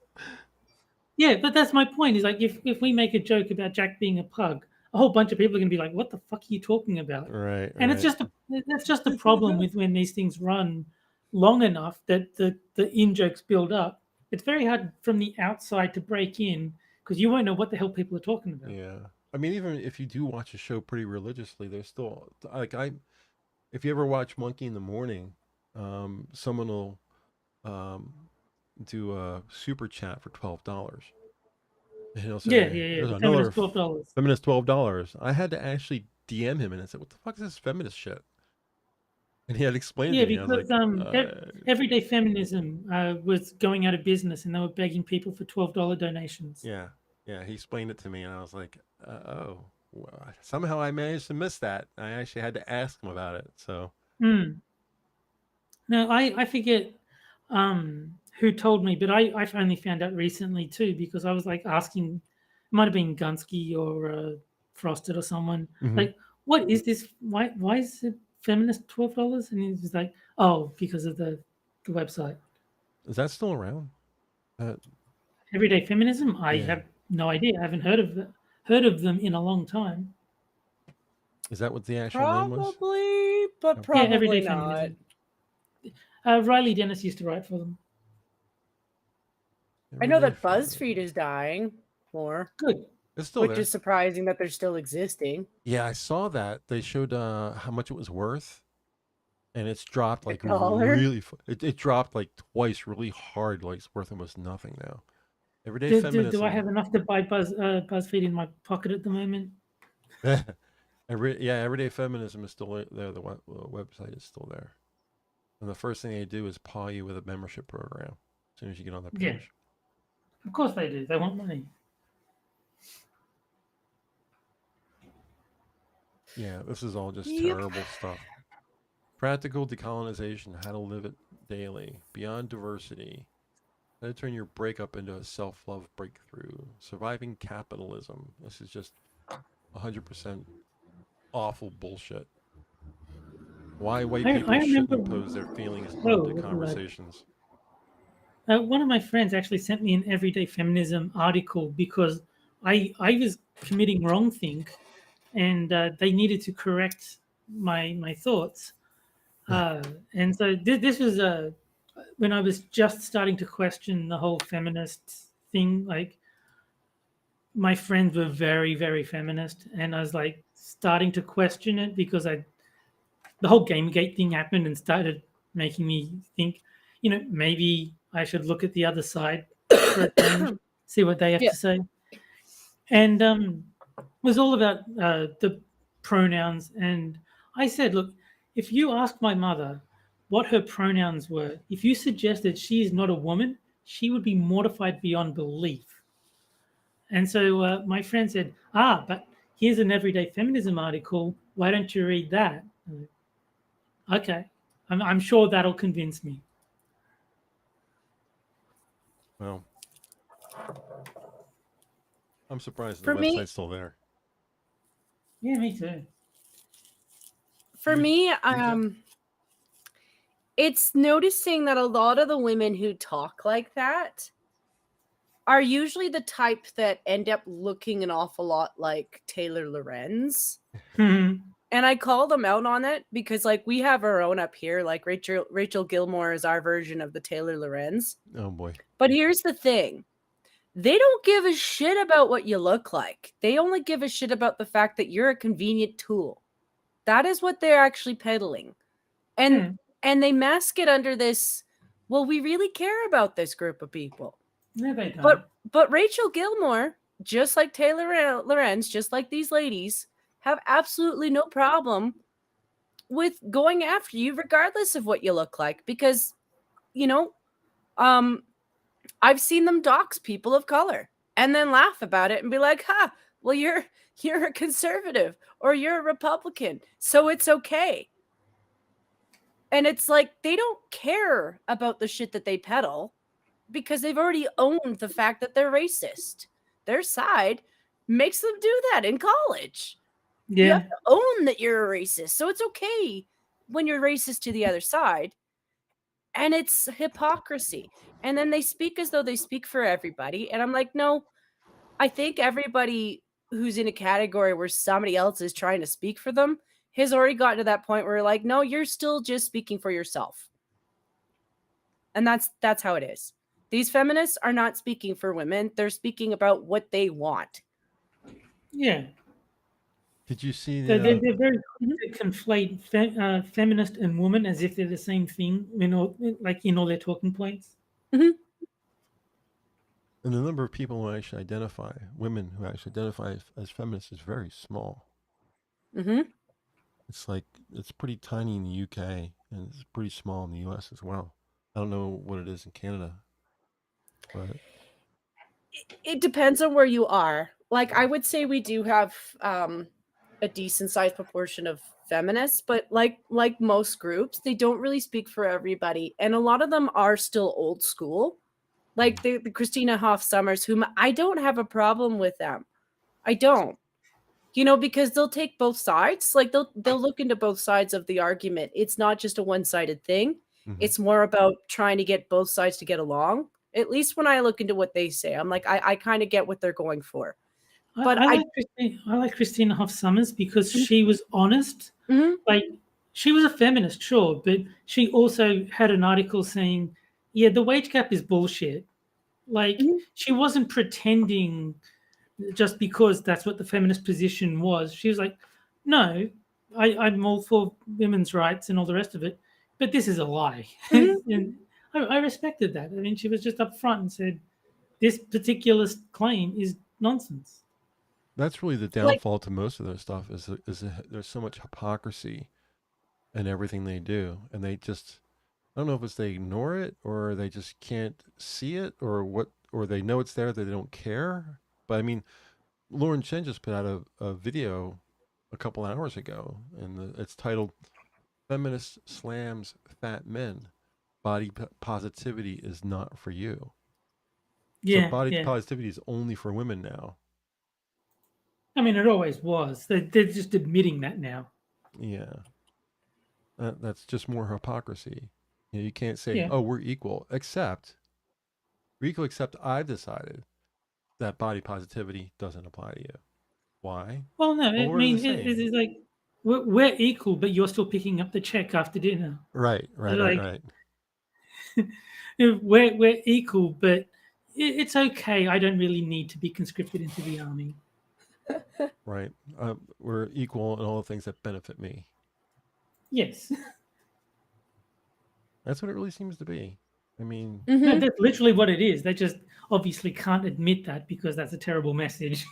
Yeah, but that's my point. Is like if we make a joke about Jack being a pug, a whole bunch of people are going to be like, "What the fuck are you talking about?" Right. And it's just that's just the problem with when these things run long enough that the in jokes build up. It's very hard from the outside to break in because you won't know what the hell people are talking about. Yeah. I mean, even if you do watch a show pretty religiously, there's still like if you ever watch Monkey in the Morning, someone will do a super chat for $12. And he'll say, Yeah. There's The another $12. feminist $12. I had to actually DM him and I said, what the fuck is this feminist shit? And he had explained to me. Because I was like, Everyday Feminism was going out of business and they were begging people for $12 donations. Yeah. He explained it to me and I was like, oh, well, somehow I managed to miss that. I actually had to ask him about it. So. No, I forget who told me, but I've only found out recently too because I was like asking, it might have been Gunsky or Frosted or someone, like, what is this? Why is it feminist $12? And he was like, oh, because of the website. Is that still around? Everyday Feminism? I have no idea. I haven't heard of them in a long time. Is that what the actual name was? Probably, but probably Everyday not. Feminism. Riley Dennis used to write for them. I know that BuzzFeed is dying more. Good. It's still which there. is surprising that they're still existing. Yeah, I saw that. They showed how much it was worth. And it's dropped like $1? really. It dropped like twice really hard. Like it's worth almost nothing now. Everyday Feminism. Do I have enough to buy BuzzFeed in my pocket at the moment? Everyday Feminism is still there. The website is still there. And the first thing they do is paw you with a membership program as soon as you get on the page. Yeah. Of course they do. They want money. Yeah, this is all just terrible stuff. Practical decolonization, how to live it daily, beyond diversity, how to turn your breakup into a self-love breakthrough, surviving capitalism. This is just 100% awful bullshit. Why white people shouldn't impose their feelings into conversations. One of my friends actually sent me an Everyday Feminism article because I was committing wrongthink and they needed to correct my thoughts. And so this was when I was just starting to question the whole feminist thing. Like, my friends were very, very feminist, and I was like starting to question it because the whole GameGate thing happened and started making me think, maybe I should look at the other side for a change, see what they have Yeah. to say. And it was all about the pronouns. And I said, look, if you ask my mother what her pronouns were, if you suggested she is not a woman, she would be mortified beyond belief. And so my friend said, but here's an everyday feminism article. Why don't you read that? Okay. I'm sure that'll convince me. Well, I'm surprised the For me- website's still there. Yeah, me too. For me, it's noticing that a lot of the women who talk like that are usually the type that end up looking an awful lot like Taylor Lorenz. Mhm. And I call them out on it because, like, we have our own up here. Like, Rachel Gilmore is our version of the Taylor Lorenz. Oh boy. But here's the thing. They don't give a shit about what you look like. They only give a shit about the fact that you're a convenient tool. That is what they're actually peddling. And they mask it under this, well, we really care about this group of people. No, they don't. But Rachel Gilmore, just like Taylor Lorenz, just like these ladies, have absolutely no problem with going after you regardless of what you look like. Because, I've seen them dox people of color and then laugh about it and be like, well, you're a conservative or you're a Republican, so it's okay. And it's like, they don't care about the shit that they peddle because they've already owned the fact that they're racist. Their side makes them do that in college. You Yeah. have to own that you're a racist. So it's okay when you're racist to the other side. And it's hypocrisy. And then they speak as though they speak for everybody. And I'm like, no, I think everybody who's in a category where somebody else is trying to speak for them has already gotten to that point where like, no, you're still just speaking for yourself. And that's how it is. These feminists are not speaking for women. They're speaking about what they want. Yeah. Did you see So the? they're very quick to conflate feminist and woman as if they're the same thing, in all their talking points. Mm-hmm. And the number of people who actually identify, women who actually identify as feminists, is very small. Mm-hmm. It's pretty tiny in the UK and it's pretty small in the US as well. I don't know what it is in Canada, but it depends on where you are. Like, I would say we do have a decent sized proportion of feminists, but like most groups, they don't really speak for everybody. And a lot of them are still old school. Like the Christina Hoff Sommers, whom I don't have a problem with them. I don't. Because they'll take both sides. Like they'll look into both sides of the argument. It's not just a one-sided thing. Mhm. It's more about trying to get both sides to get along. At least when I look into what they say, I'm like, I kind of get what they're going for. But I like Christina Hoff Sommers because she was honest. Mhm. Like, she was a feminist, sure, but she also had an article saying, yeah, the wage gap is bullshit. Like, Mhm. she wasn't pretending just because that's what the feminist position was. She was like, no, I'm all for women's rights and all the rest of it, but this is a lie. Mhm. And I respected that. I mean, she was just upfront and said, this particular claim is nonsense. that's really the downfall to most of their stuff is there's so much hypocrisy in everything they do, and I don't know if it's they ignore it or they just can't see it or what, or they know it's there that they don't care. But I mean, Lauren Chen just put out a video a couple hours ago, and it's titled "Feminist Slams Fat Men. Body positivity is not for you." Yeah, So body yeah. positivity is only for women now. I mean, it always was. They're just admitting that now. Yeah, that's just more hypocrisy. You can't say, Yeah. "Oh, we're equal," except I've decided that body positivity doesn't apply to you. Why? Well, no, Well, I we're the mean, same. it's like we're equal, but you're still picking up the check after dinner. Right. Like, we're equal, but it's okay. I don't really need to be conscripted into the army. Right. We're equal in all the things that benefit me. Yes. That's what it really seems to be. I mean, No, Mhm. that's literally what it is. They just obviously can't admit that because that's a terrible message.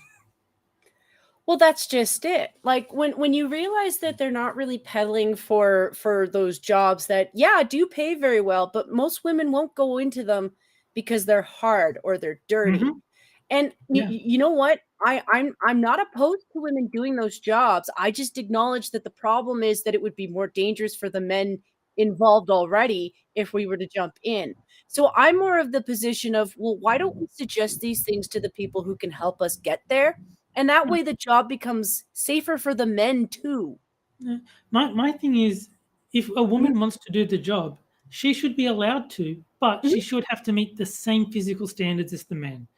Well, that's just it. Like when you realize that they're not really peddling for those jobs that do pay very well, but most women won't go into them because they're hard or they're dirty. Mhm. And Yeah. you know what? I'm not opposed to women doing those jobs. I just acknowledge that the problem is that it would be more dangerous for the men involved already if we were to jump in. So I'm more of the position of, well, why don't we suggest these things to the people who can help us get there? And that way the job becomes safer for the men too. My thing is, if a Mhm. woman wants to do the job, she should be allowed to, but Mhm. she should have to meet the same physical standards as the men.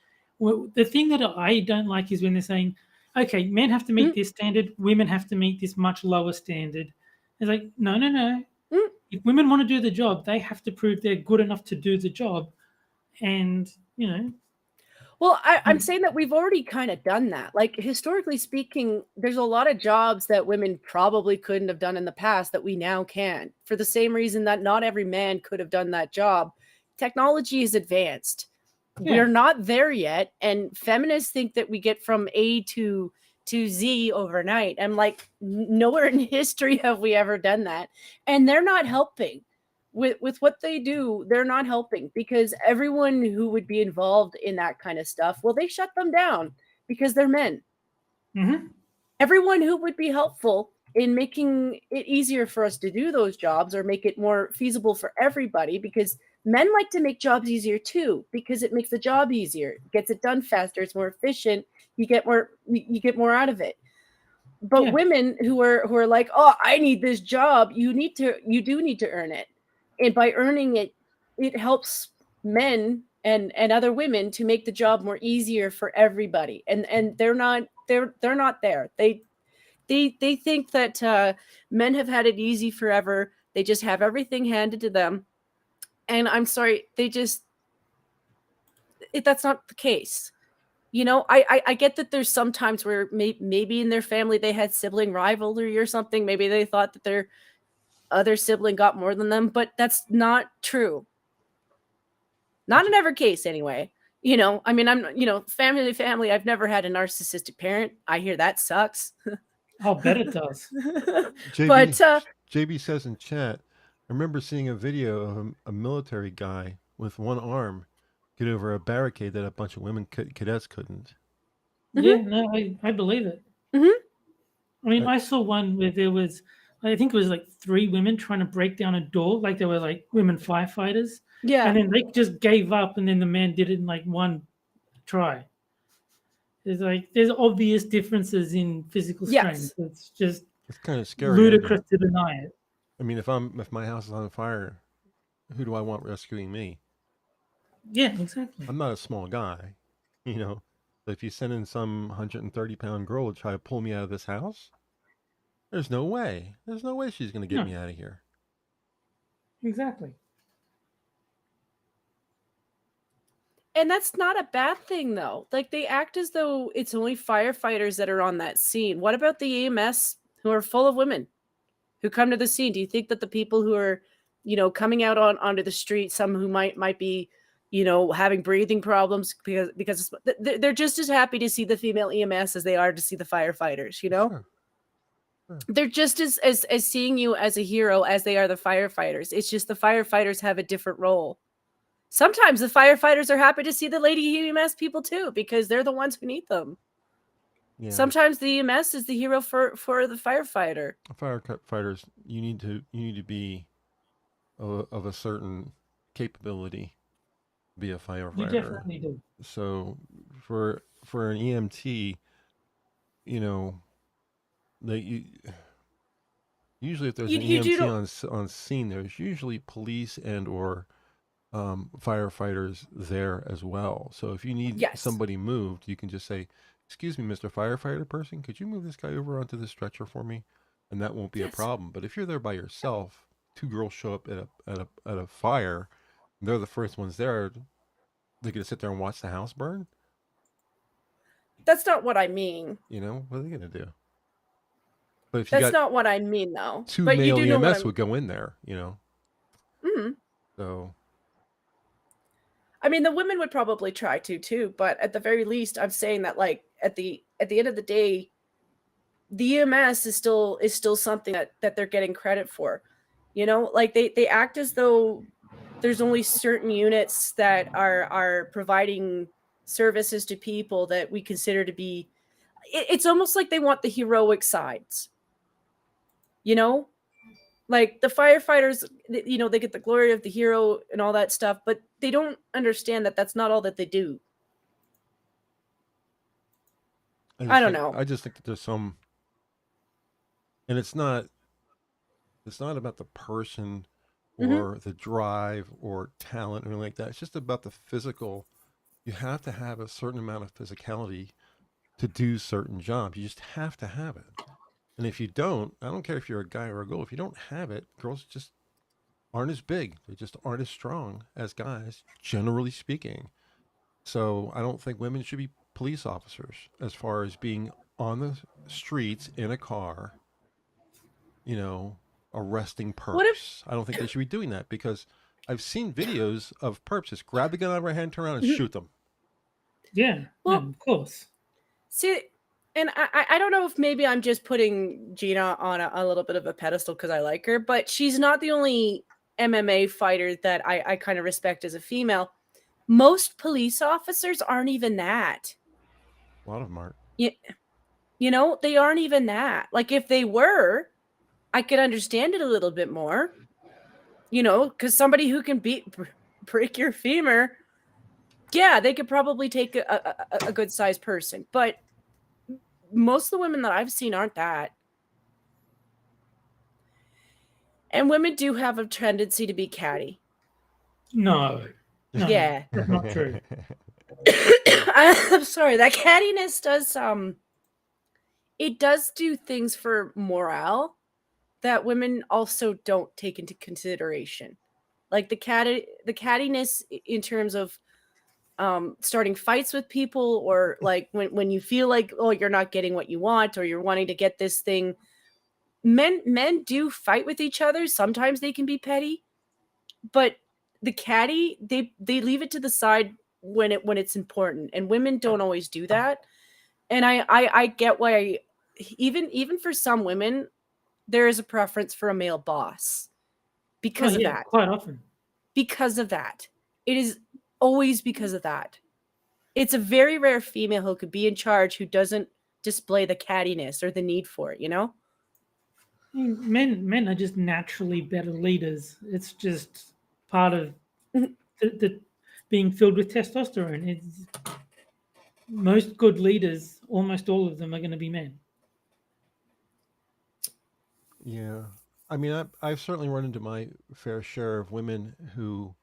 Well, the thing that I don't like is when they're saying, okay, men have to meet Mhm. this standard, women have to meet this much lower standard. It's like, no, no, no. Mhm. If women want to do the job, they have to prove they're good enough to do the job. And, you know, Well, I'm saying that we've already kind of done that. Like historically speaking, there's a lot of jobs that women probably couldn't have done in the past that we now can, for the same reason that not every man could have done that job. Technology is advanced. yeah. We're not there yet, and feminists think that we get from A to Z overnight. I'm like, nowhere in history have we ever done that, and they're not helping with what they do. They're not helping because everyone who would be involved in that kind of stuff, well, they shut them down because they're men. Hmm. Everyone who would be helpful in making it easier for us to do those jobs or make it more feasible for everybody, because men like to make jobs easier too, because it makes the job easier, gets it done faster, it's more efficient, you get more out of it. But Yeah. women who are like, oh, I need this job, you do need to earn it, and by earning it, it helps men and other women to make the job more easier for everybody. And they're not there. They think that men have had it easy forever. They just have everything handed to them. And I'm sorry, that's not the case. I get that there's some times where maybe in their family they had sibling rivalry or something. Maybe they thought that their other sibling got more than them, but that's not true. Not in every case, anyway. I mean, family to family. I've never had a narcissistic parent. I hear that sucks. I'll bet it does. JB But JB says in chat, I remember seeing a video of a military guy with one arm get over a barricade that a bunch of women cadets couldn't. Yeah, mhm, no, I believe it. mhm, I mean, I, I saw one where there was, I think it was like three women trying to break down a door, like they were like women firefighters, yeah, and then they just gave up, and then the man did it in like one try. There's obvious differences in physical yes. strength. It's just it's kind of scary, isn't it? ludicrous to deny it. I mean, if my house is on fire, who do I want rescuing me? Yeah, exactly. I'm not a small guy, you know. So if you send in some 130-pound girl to try to pull me out of this house, there's no way. There's no way she's going to get No, me out of here. exactly. And that's not a bad thing, though. Like, they act as though it's only firefighters that are on that scene. What about the EMS who are full of women who come to the scene? Do you think that the people who are, coming out onto the street, some who might be, having breathing problems because they're just as happy to see the female EMS as they are to see the firefighters? Sure. Sure. They're just as seeing you as a hero as they are the firefighters. It's just the firefighters have a different role. Sometimes the firefighters are happy to see the lady EMS people too, because they're the ones who need them. Yeah. Sometimes the EMS is the hero for the firefighter. Firefighters, you need to be of a certain capability to be a You firefighter. definitely do. So for an EMT, you know, they usually if there's You an you do EMT know. on scene, there's usually police and or firefighters there as well. So if you need Yes. somebody moved, you can just say, "Excuse me, Mr. Firefighter person, could you move this guy over onto the stretcher for me?" And that won't be a Yes. problem. But if you're there by yourself, two girls show up at a fire, and they're the first ones there. They're gonna sit there and watch the house burn. That's not what I mean. You know what are they gonna do? But if you That's got not what I mean, though. two But you male do know what EMS I'm. would go in there, Mhm. So I mean, the women would probably try to too, but at the very least, I'm saying that like at the end of the day, the EMS is still something that they're getting credit for. Like they act as though there's only certain units that are providing services to people that we consider to be. It's almost like they want the heroic sides. Like the firefighters, they get the glory of the hero and all that stuff, but they don't understand that that's not all that they do. I don't know. I just think that there's some, and it's not about the person or the drive or talent or anything like that. It's just about the physical. You have to have a certain amount of physicality to do certain jobs. You just have to have it. And if you don't, I don't care if you're a guy or a girl, if you don't have it, girls just aren't as big. They just aren't as strong as guys, generally speaking. So I don't think women should be police officers as far as being on the streets in a car, arresting What if perps. I don't think they should be doing that because I've seen videos of perps just grab the gun out of their hand, turn around and shoot them. Yeah, Well, of course. See, and I don't know if maybe I'm just putting Gina on a little bit of a pedestal because I like her, but she's not the only MMA fighter that I kind of respect as a female. Most police officers aren't even that. A lot of them aren't. They aren't even that. Like if they were, I could understand it a little bit more. Because somebody who can break your femur, yeah, they could probably take a good sized person, but most of the women that I've seen aren't that. And women do have a tendency to be catty. No. Yeah. That's not true. I'm sorry. That cattiness does it does do things for morale that women also don't take into consideration. Like the cattiness in terms of starting fights with people, or like when you feel like, oh, you're not getting what you want, or you're wanting to get this thing. Men do fight with each other. Sometimes they can be petty, but the catty, they leave it to the side when it's important, and women don't always do that. And I get why, even for some women, there is a preference for a male boss because of that. Quite often. Because of that. It is always because of that. It's a very rare female who could be in charge who doesn't display the cattiness or the need for it, Men are just naturally better leaders. It's just part of the being filled with testosterone. Most good leaders, almost all of them, are going to be men. Yeah. I mean, I've certainly run into my fair share of women who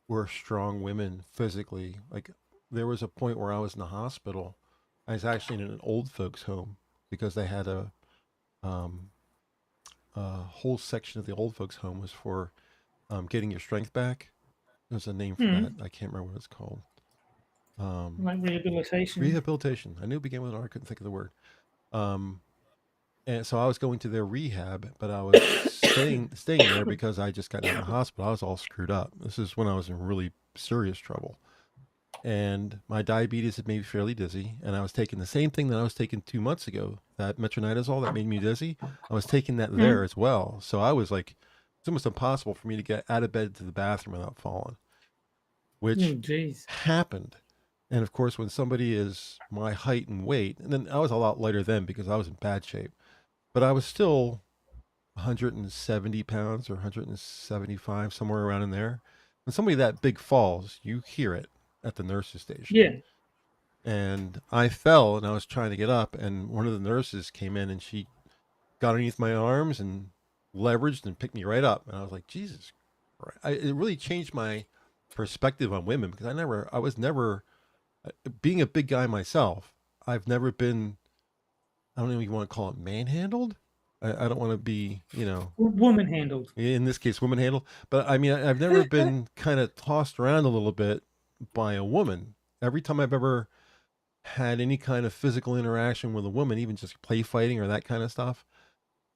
were strong women physically. Like, there was a point where I was in the hospital. I was actually in an old folks' home because they had a whole section of the old folks' home was for getting your strength back. There's a name for that. I can't remember what it's called. Like rehabilitation. Rehabilitation. I knew it began with an R. I couldn't think of the word. And so I was going to their rehab, but I was staying there because I just got out of the hospital. I was all screwed up. This is when I was in really serious trouble. And my diabetes had made me fairly dizzy. And I was taking the same thing that I was taking 2 months ago, that metronidazole that made me dizzy. I was taking that there as well. So I was like, it's almost impossible for me to get out of bed to the bathroom without falling, which happened. And of course, when somebody is my height and weight, and then I was a lot lighter then because I was in bad shape, but I was still 170 pounds or 175, somewhere around in there. When somebody that big falls, you hear it at the nurse's station. Yeah. And I fell and I was trying to get up, and one of the nurses came in and she got underneath my arms and leveraged and picked me right up. And I was like, Jesus Christ. It really changed my perspective on women because I was never, being a big guy myself, I've never been, I don't even want to call it manhandled. I don't want to be, woman handled. In this case, woman handled. But I mean, I've never been kind of tossed around a little bit by a woman. Every time I've ever had any kind of physical interaction with a woman, even just play fighting or that kind of stuff,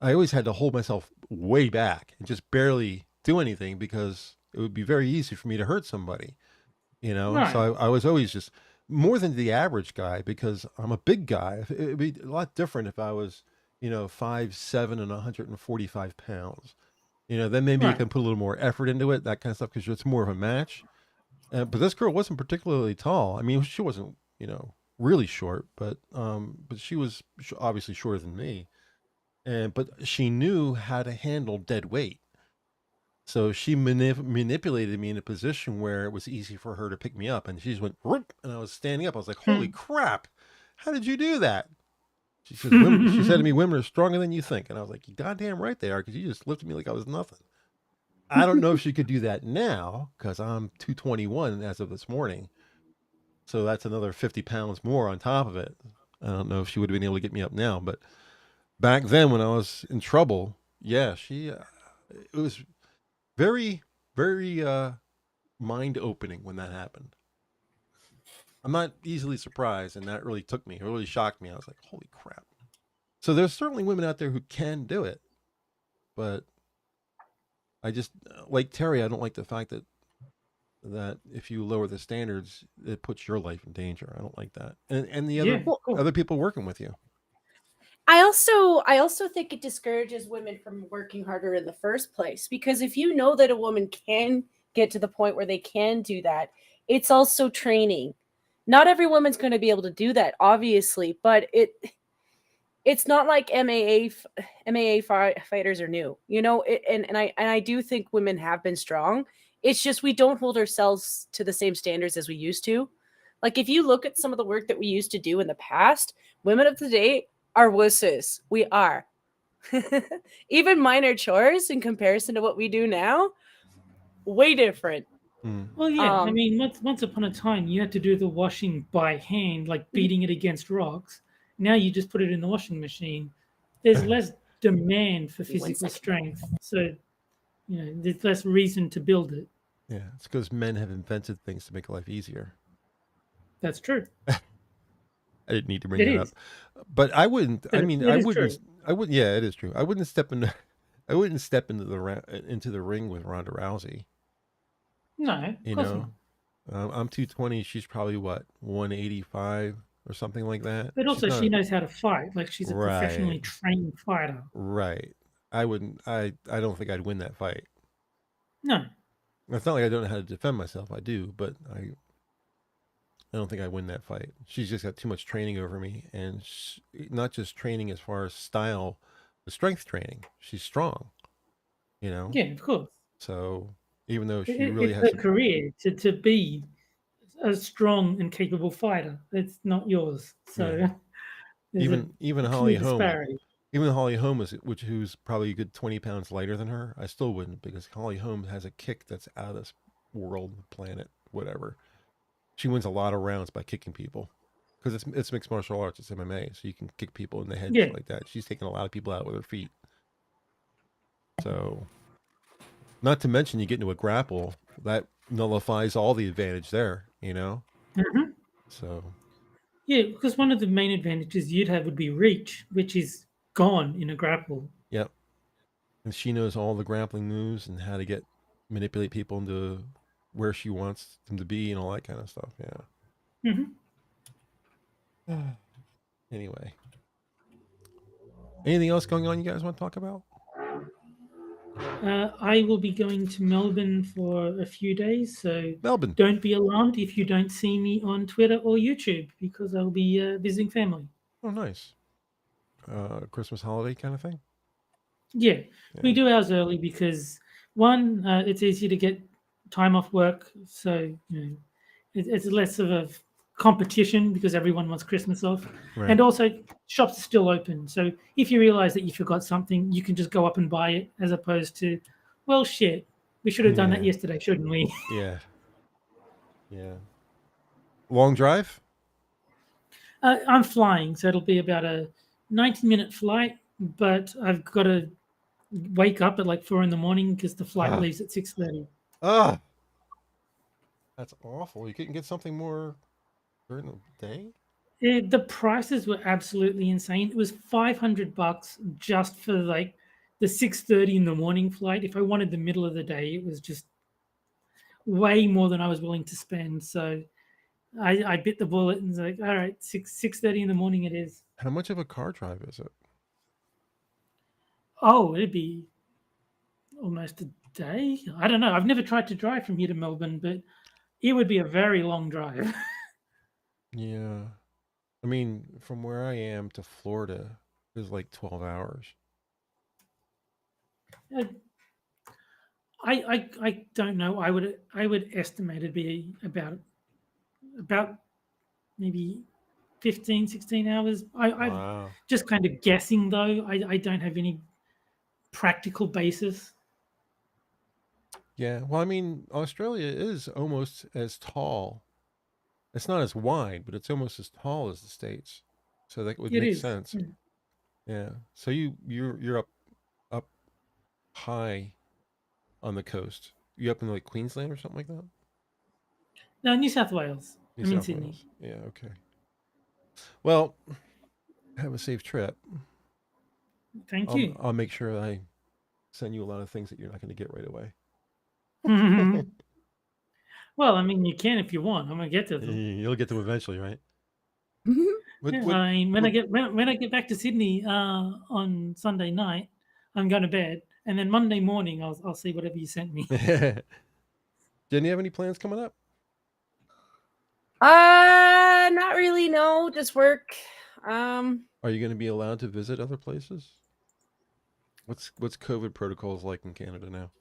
I always had to hold myself way back and just barely do anything because it would be very easy for me to hurt somebody, you know? Right. So I was always just more than the average guy because I'm a big guy. It'd be a lot different if I was, 5'7" and 145 pounds. Then maybe you Right. can put a little more effort into it, that kind of stuff, because it's more of a match. But this girl wasn't particularly tall. I mean, she wasn't, really short, but she was obviously shorter than me. But she knew how to handle dead weight. So she manipulated me in a position where it was easy for her to pick me up. And she just went, "Whoop," and I was standing up. I was like, holy crap. How did you do that? She says, she said to me, women are stronger than you think. And I was like, you goddamn right they are, because you just lifted me like I was nothing. I don't know if she could do that now because I'm 221 as of this morning. So that's another 50 pounds more on top of it. I don't know if she would have been able to get me up now. But back then when I was in trouble, yeah, it was very, very mind opening when that happened. I'm not easily surprised, and that really took me. It really shocked me. I was like, holy crap. So there's certainly women out there who can do it, but I just like Terry. I don't like the fact that if you lower the standards, it puts your life in danger. I don't like that, and the other Of course. other people working with you. I also think it discourages women from working harder in the first place, because if you know that a woman can get to the point where they can do that, it's also training. Not every woman's going to be able to do that, obviously, but it's not like MAA fighters are new, and I do think women have been strong. It's just we don't hold ourselves to the same standards as we used to. Like if you look at some of the work that we used to do in the past, women of today are wusses. We are. Even minor chores in comparison to what we do now, way different. Well, yeah. I mean, once upon a time, you had to do the washing by hand, like beating it against rocks. Now you just put it in the washing machine. There's less demand for physical strength, so there's less reason to build it. Yeah, it's because men have invented things to make life easier. That's true. I didn't need to bring It that is. up, but I wouldn't. I mean, It I is wouldn't. true. I wouldn't. Yeah, it is true. I wouldn't step in. I wouldn't step into the ring with Ronda Rousey. No, of course not. I'm 220. She's probably what 185 or something like that. But She's also, she not knows how to fight. Like she's a right. professionally trained fighter. Right. I wouldn't. I don't think I'd win that fight. No. It's not like I don't know how to defend myself. I do, but I don't think I win that fight. She's just got too much training over me, and not just training as far as style, but strength training. She's strong, Yeah, of course. So even though she really It's has her career to be a strong and capable fighter. It's not yours. So yeah. there's a Even Holly clear Holm, disparity. who's probably a good 20 pounds lighter than her, I still wouldn't, because Holly Holm has a kick that's out of this world, planet, whatever. She wins a lot of rounds by kicking people, because it's mixed martial arts, it's MMA, so you can kick people in the head and Yeah. shit like that. She's taking a lot of people out with her feet. So, not to mention, you get into a grapple that nullifies all the advantage there. Mm-hmm. So Yeah, because one of the main advantages you'd have would be reach, which is gone in a grapple. yep, and she knows all the grappling moves and how to manipulate people into where she wants them to be and all that kind of stuff. Yeah. Mm-hmm. Anyway, anything else going on you guys want to talk about? I will be going to Melbourne for a few days, so Melbourne. don't be alarmed if you don't see me on Twitter or YouTube, because I'll be visiting family. Oh, nice. Christmas holiday kind of thing. Yeah, we do ours early because one, it's easy to get time off work, so it's less of a competition because everyone wants Christmas off, Right. and also shops are still open. So if you realize that you forgot something, you can just go up and buy it, as opposed to, well, shit, we should have done that Yeah. yesterday, shouldn't we? Yeah. Yeah. Long drive? I'm flying, so it'll be about a 90-minute flight, but I've got to wake up at like 4 in the morning because the flight leaves at 6:30. Ah, that's awful. You couldn't get something more during the day? The prices were absolutely insane. It was $500 just for like the 6:30 in the morning flight. If I wanted the middle of the day, it was just way more than I was willing to spend. So I bit the bullet and was like, all right, 6:30 in the morning it is. How much of a car drive is it? Oh, it'd be almost a day. I don't know. I've never tried to drive from here to Melbourne, but it would be a very long drive. Yeah. I mean, from where I am to Florida is like 12 hours. I don't know. I would estimate it'd be about maybe 15, 16 hours. I'm Wow. just kind of guessing though. I don't have any practical basis. Yeah. Well, I mean, Australia is almost as tall. It's not as wide, but it's almost as tall as the States. So that would It make is. sense. Yeah. Yeah. So you're up high on the coast. You up in like Queensland or something like that? No, New South Wales. New I'm in South Sydney. Wales. Yeah, okay. Well, have a safe trip. Thank you. I'll make sure I send you a lot of things that you're not going to get right away. Well, I mean, you can if you want. I'm gonna get to them. You'll get them eventually, right? I mean, when I get back to Sydney on Sunday night, I'm going to bed, and then Monday morning I'll see whatever you sent me. Jen, you have any plans coming up? Not really. No, just work. Are you going to be allowed to visit other places? What's COVID protocols like in Canada now?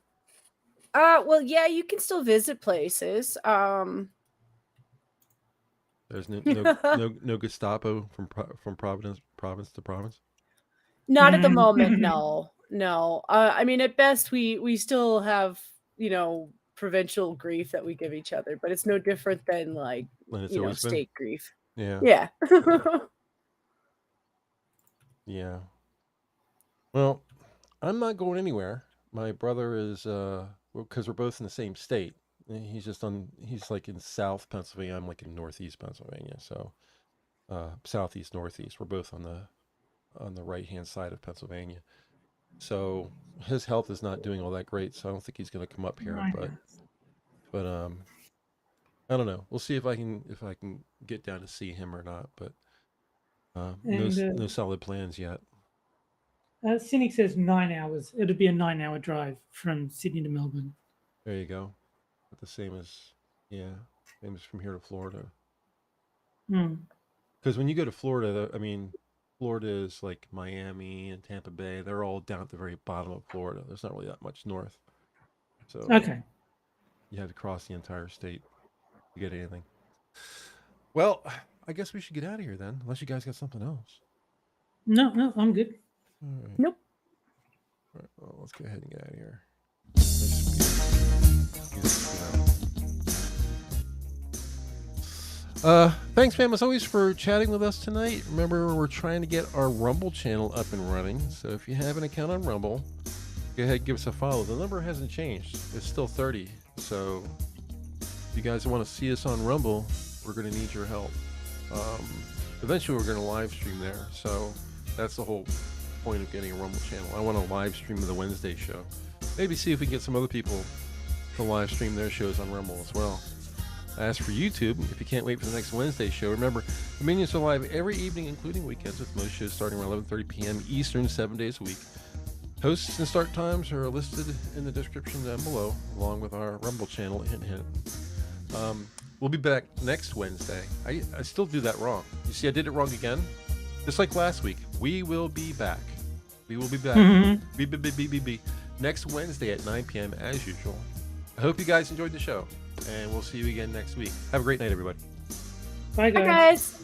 Well, yeah, you can still visit places. There's no Gestapo from province to province. Not at the moment. No. I mean, at best, we still have provincial grief that we give each other, but it's no different than like state grief. Yeah. Yeah. Yeah. Well, I'm not going anywhere. My brother is because we're both in the same state. He's like in South Pennsylvania. I'm like in Northeast Pennsylvania. So Southeast, Northeast. We're both on the right-hand side of Pennsylvania. So his health is not doing all that great. So I don't think he's going to come up here. But I don't know. We'll see if I can get down to see him or not. But no solid plans yet. Cynic says 9 hours. It'll be a 9-hour drive from Sydney to Melbourne. There you go. But the same as from here to Florida. Because when you go to Florida, I mean, Florida is like Miami and Tampa Bay. They're all down at the very bottom of Florida. There's not really that much north. So okay, you have to cross the entire state to get anything. Well, I guess we should get out of here then, unless you guys got something else. No, I'm good. All right. Nope. All right, well, let's go ahead and get out of here. Thanks, fam, as always, for chatting with us tonight. Remember, we're trying to get our Rumble channel up and running. So if you have an account on Rumble, go ahead and give us a follow. The number hasn't changed. It's still 30. So if you guys want to see us on Rumble, we're going to need your help. Eventually, we're going to live stream there. So that's the whole point of getting a Rumble channel. I want to live stream the Wednesday show. Maybe see if we can get some other people to live stream their shows on Rumble as well. As for YouTube, if you can't wait for the next Wednesday show, remember, the Minions are live every evening, including weekends, with most shows starting around 11:30 p.m. Eastern, 7 days a week. Hosts and start times are listed in the description down below, along with our Rumble channel, hint, hint. We'll be back next Wednesday. I still do that wrong. You see, I did it wrong again. Just like last week. We will be back. We will be back. Next Wednesday at 9 p.m. as usual. I hope you guys enjoyed the show. And we'll see you again next week. Have a great night, everybody. Bye, guys. Bye, guys.